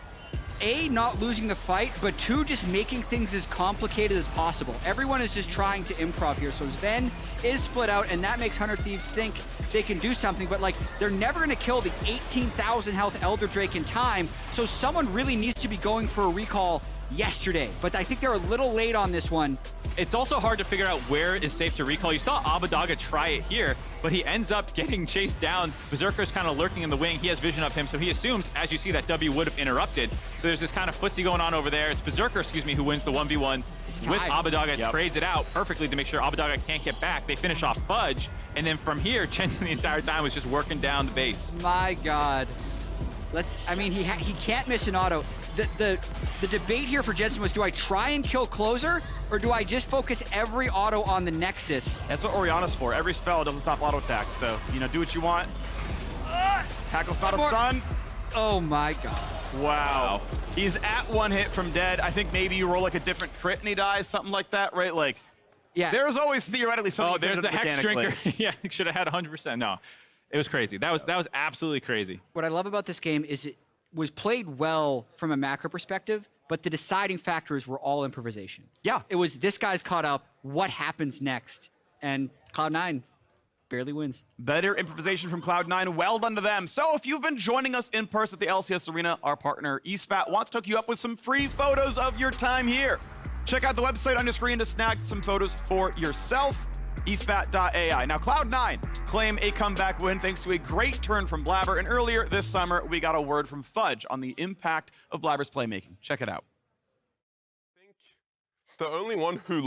A, not losing the fight, but 2, just making things as complicated as possible. Everyone is just trying to improv here. So Zven is split out, and that makes 100 Thieves think they can do something, but like, they're never gonna kill the 18,000 health Elder Drake in time, so someone really needs to be going for a recall yesterday. But I think they're a little late on this one. It's also hard to figure out where is safe to recall. You saw Abbedagge try it here, but he ends up getting chased down. Berserker's kind of lurking in the wing. He has vision of him, so he assumes, as you see, that W would have interrupted. So there's this kind of footsie going on over there. It's Berserker, who wins the 1v1 with Abbedagge. Trades it out perfectly to make sure Abbedagge can't get back. They finish off Fudge, and then from here, Jensen the entire time was just working down the base. My God. I mean, he can't miss an auto. The debate here for Jensen was, do I try and kill closer, or do I just focus every auto on the Nexus? That's what Orianna's for. Every spell doesn't stop auto attack, so, you know, do what you want. Tackle's not a stun. Oh my God. Wow. He's at 1 hit from dead. I think maybe you roll like a different crit and he dies, something like that, right? Like, yeah. There's always theoretically something. Oh, there's the Hex Drinker. Yeah, should have had 100%. No, it was crazy. That was absolutely crazy. What I love about this game is it was played well from a macro perspective, but the deciding factors were all improvisation. Yeah. It was this guy's caught up, what happens next? And Cloud9 barely wins. Better improvisation from Cloud9. Well done to them. So if you've been joining us in person at the LCS Arena, our partner eSpat wants to hook you up with some free photos of your time here. Check out the website on your screen to snag some photos for yourself. eSpat.ai. Now, Cloud9 claim a comeback win thanks to a great turn from Blaber. And earlier this summer, we got a word from Fudge on the impact of Blaber's playmaking. Check it out. I think the only one who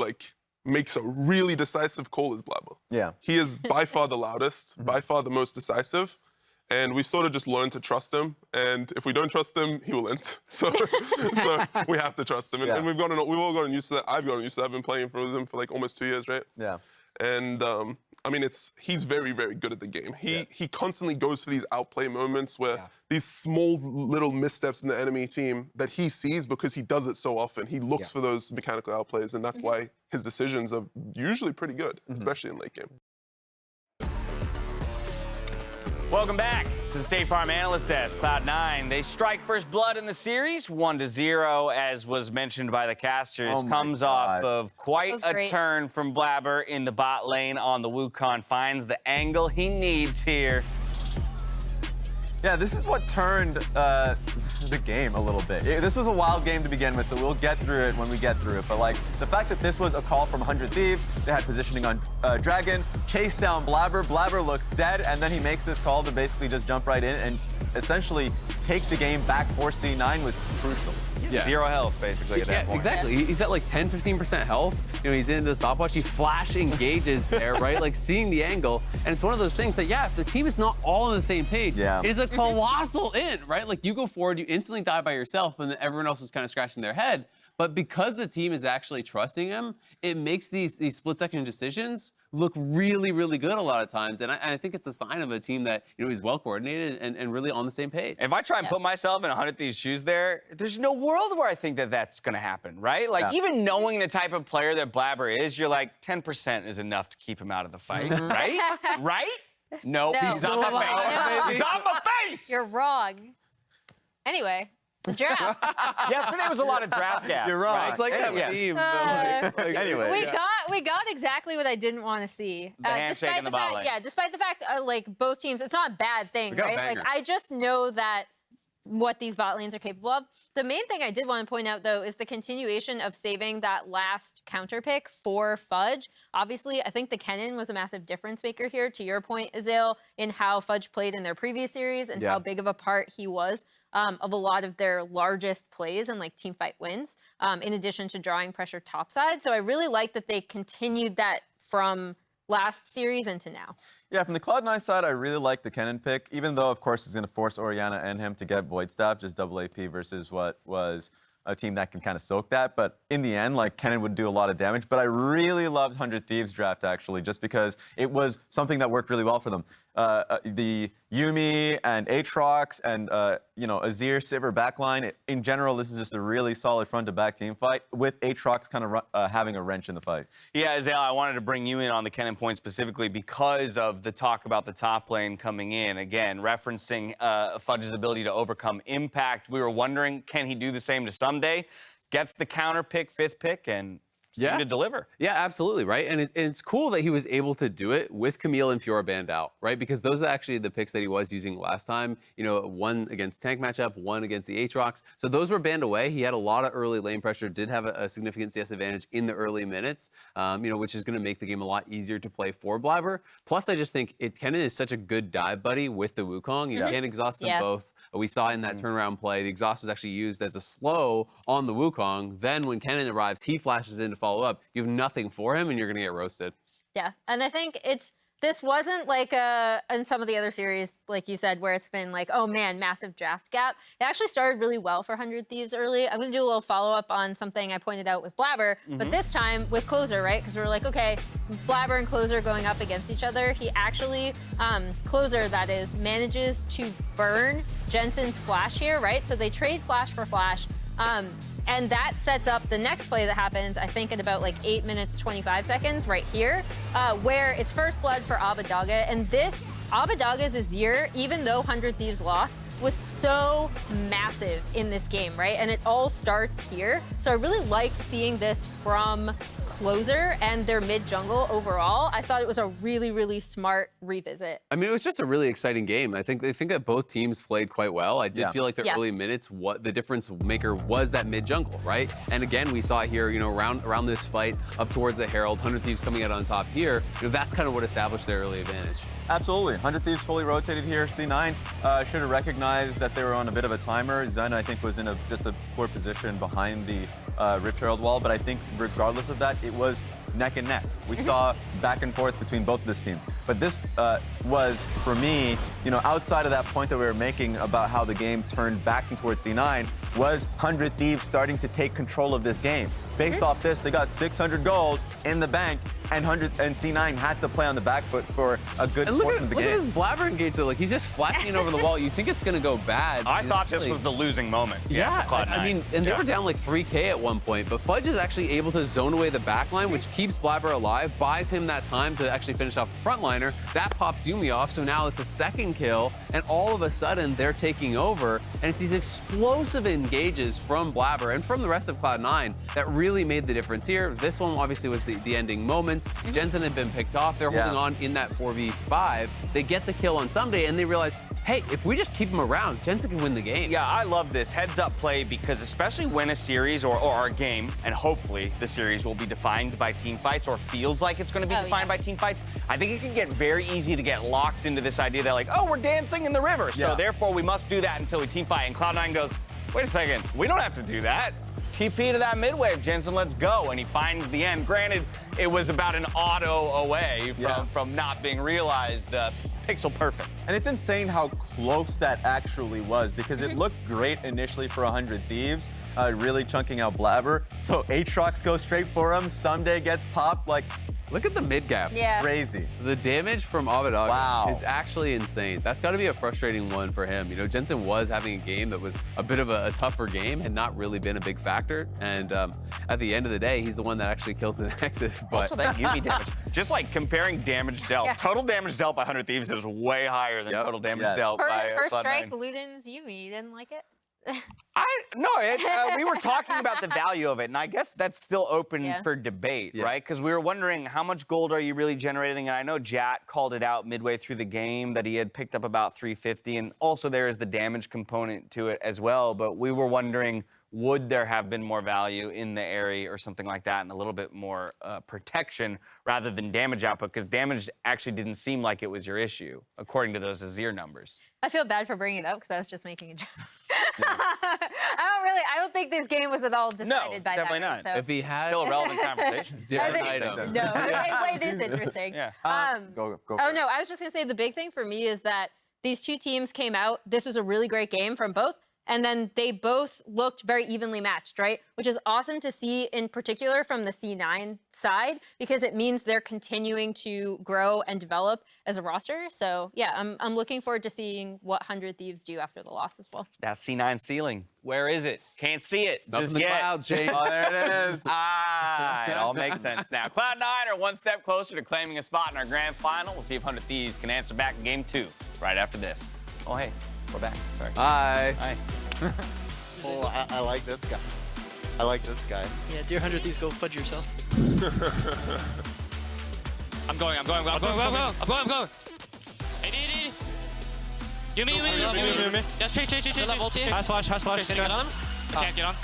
makes a really decisive call is Blaber. Yeah. He is by far the loudest, by far the most decisive. And we sort of just learned to trust him. And if we don't trust him, he will end. So we have to trust him. And we've all gotten used to that. I've gotten used to that. I've been playing for him for like almost 2 years, right? Yeah. And I mean, he's very, very good at the game. He constantly goes for these outplay moments where these small little missteps in the enemy team that he sees because he does it so often. He looks for those mechanical outplays, and that's why his decisions are usually pretty good, especially in late game. Welcome back to the State Farm Analyst Desk. Cloud9, they strike first blood in the series, 1-0, as was mentioned by the casters. Comes off of quite a turn from Blaber in the bot lane on the Wukong. Finds the angle he needs here. Yeah, this is what turned the game a little bit. This was a wild game to begin with, so we'll get through it when we get through it. But like the fact that this was a call from 100 Thieves, they had positioning on Dragon, chased down Blaber. Blaber looked dead, and then he makes this call to basically just jump right in and essentially take the game back for C9 was crucial. Yeah. 0 health, basically, at that point. Exactly. He's at like 10-15% health. You know, he's into the stopwatch. He flash engages there, right? Like seeing the angle. And it's one of those things that, if the team is not all on the same page, it is a colossal in, right? Like you go forward, you instantly die by yourself, and then everyone else is kind of scratching their head. But because the team is actually trusting him, it makes these split-second decisions look really, really good a lot of times. And I think it's a sign of a team that, is well-coordinated and really on the same page. If I try and put myself in 100 Thieves' shoes there's no world where I think that that's going to happen, right? Like, even knowing the type of player that Blaber is, you're like, 10% is enough to keep him out of the fight, right? Right? Nope, No. he's on my face. He's on my face! You're wrong. Anyway, the draft. Yesterday was a lot of draft gaps. You're wrong. Right? It's like that team. Anyway. We got exactly what I didn't want to see. The handshake in the bot lane. Despite the fact like both teams, it's not a bad thing, got a right? Like banger. I just know that what these bot lanes are capable of. The main thing I did want to point out, though, is the continuation of saving that last counter pick for Fudge. Obviously, I think the Kennen was a massive difference maker here, to your point, Azil, in how Fudge played in their previous series and how big of a part he was of a lot of their largest plays and like teamfight wins, in addition to drawing pressure topside. So I really like that they continued that from last series into now. Yeah, from the Cloud9 side, I really like the Kennen pick, even though, of course, it's going to force Orianna and him to get Void Staff, just double AP versus what was a team that can kind of soak that. But in the end, like, Kennen would do a lot of damage. But I really loved 100 Thieves draft, actually, just because it was something that worked really well for them. The Yuumi and Aatrox and, Azir, Sivir backline, in general, this is just a really solid front-to-back team fight with Aatrox kind of having a wrench in the fight. Yeah, Azale, I wanted to bring you in on the Kennen point specifically because of the talk about the top lane coming in. Again, referencing Fudge's ability to overcome impact. We were wondering, can he do the same to Ssumday? Gets the counter pick, 5th pick, and to deliver. Yeah, absolutely, right? And it's cool that he was able to do it with Camille and Fiora banned out, right? Because those are actually the picks that he was using last time. One against tank matchup, one against the Aatrox. So those were banned away. He had a lot of early lane pressure, did have a significant CS advantage in the early minutes, which is going to make the game a lot easier to play for Blaber. Plus, I just think Kennen is such a good dive buddy with the Wukong. You can't exhaust them both. We saw in that turnaround play, the exhaust was actually used as a slow on the Wukong. Then when Kennen arrives, he flashes in to follow up. You have nothing for him, and you're going to get roasted. Yeah, and I think this wasn't like in some of the other series, like you said, where it's been like, oh man, massive draft gap. It actually started really well for 100 Thieves early. I'm going to do a little follow-up on something I pointed out with Blaber, but this time with Closer, right? Because we were like, okay, Blaber and Closer going up against each other. He actually, Closer, that is, manages to burn Jensen's flash here, right? So they trade flash for flash. And that sets up the next play that happens, I think, at about like 8 minutes, 25 seconds right here, where it's first blood for Abbedagge. And this, Abbedagge's Azir, even though 100 Thieves lost, was so massive in this game, right? And it all starts here. So I really liked seeing this from Closer and their mid jungle overall. I thought it was a really, really smart revisit. I mean, it was just a really exciting game. I think that both teams played quite well. I did feel like the early minutes, what the difference maker was that mid jungle, right? And again, we saw it here, around this fight up towards the Herald, 100 Thieves coming out on top here. That's kind of what established their early advantage. Absolutely. 100 Thieves fully rotated here. C9 should have recognized that they were on a bit of a timer. Zven, I think, was in just a poor position behind the Rift Herald wall, but I think regardless of that, it was neck and neck. We saw back and forth between both of this team. But this was, for me, outside of that point that we were making about how the game turned back towards C9, was 100 Thieves starting to take control of this game. Based off this, they got 600 gold in the bank, and C9 had to play on the back foot for a good portion of the game. Look at this Blaber engage, though. Like, he's just flashing over the wall. You think it's going to go bad. I thought this was the losing moment. Yeah, Cloud9. I mean, and they were down like 3K at one point, but Fudge is actually able to zone away the backline, which keeps Blaber alive, buys him that time to actually finish off the frontliner. That pops Yuumi off, so now it's a second kill, and all of a sudden, they're taking over, and it's these explosive engages from Blaber and from the rest of Cloud9 that really made the difference here. This one obviously was the ending moments. Jensen had been picked off. They're holding on in that 4v5. They get the kill on Ssumday, and they realize, hey, if we just keep him around, Jensen can win the game. Yeah, I love this heads-up play because especially when a series or a game, and hopefully the series will be defined by team fights or feels like it's going to be defined by team fights, I think it can get very easy to get locked into this idea that, like, oh, we're dancing in the river, so therefore we must do that until we team fight. And Cloud9 goes, wait a second, we don't have to do that. TP to that mid wave, Jensen, let's go. And he finds the end. Granted, it was about an auto away from not being realized. Pixel perfect. And it's insane how close that actually was, because it looked great initially for 100 Thieves, really chunking out Blaber. So Aatrox goes straight for him. Ssumday gets popped. Like, look at the mid gap. Yeah. Crazy. The damage from Abbedagge is actually insane. That's got to be a frustrating one for him. Jensen was having a game that was a bit of a tougher game, had not really been a big factor. And at the end of the day, he's the one that actually kills the Nexus. But also that Yuumi damage. Just like comparing damage dealt. Total damage dealt by 100 Thieves is way higher than total damage dealt by First Cloud9. strike, Luden's Yuumi. You didn't like it? We were talking about the value of it, and I guess that's still open for debate, right? Because we were wondering how much gold are you really generating? And I know Jatt called it out midway through the game that he had picked up about 350, and also there is the damage component to it as well. But we were wondering, would there have been more value in the area or something like that, and a little bit more protection rather than damage output? Because damage actually didn't seem like it was your issue, according to those Azir numbers. I feel bad for bringing it up because I was just making a joke. I don't think this game was at all decided by that. Definitely not. So. If he had still a relevant conversation. Different item. No, it is interesting. Go Oh no, I was just gonna say the big thing for me is that these two teams came out. This was a really great game from both. And then they both looked very evenly matched, right? Which is awesome to see, in particular from the C9 side, because it means they're continuing to grow and develop as a roster. So yeah, I'm looking forward to seeing what 100 Thieves do after the loss as well. That C9 ceiling, where is it? Can't see it. Up just in the yet. clouds, James. Oh, there it is. It all makes sense now. Cloud9 are one step closer to claiming a spot in our grand final. We'll see if 100 Thieves can answer back in game 2 right after this. Oh, hey, we're back. Sorry. Hi. Hi. I like this guy. I like this guy. Yeah, dear 100 Thieves, go fudge yourself. I'm going. AD. Yuumi. Yes, chase. Has flash. Can you get on him? I can't get on.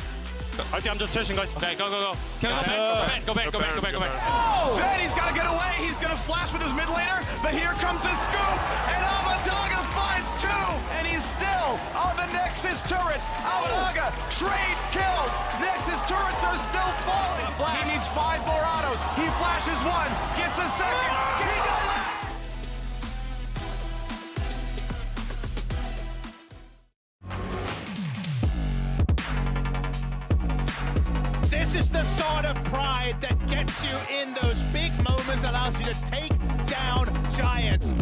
I'm just chasing, guys. Okay, go. Go back. Zven's got to get away. He's going to flash with his mid laner, but here comes the scoop, and Abbedagge finds 2, and he's still on the Nexus turrets. Abbedagge trades kills. Nexus turrets are still falling. He needs 5 more autos. He flashes 1, gets a second. He got This is the sort of pride that gets you in those big moments, allows you to take down giants.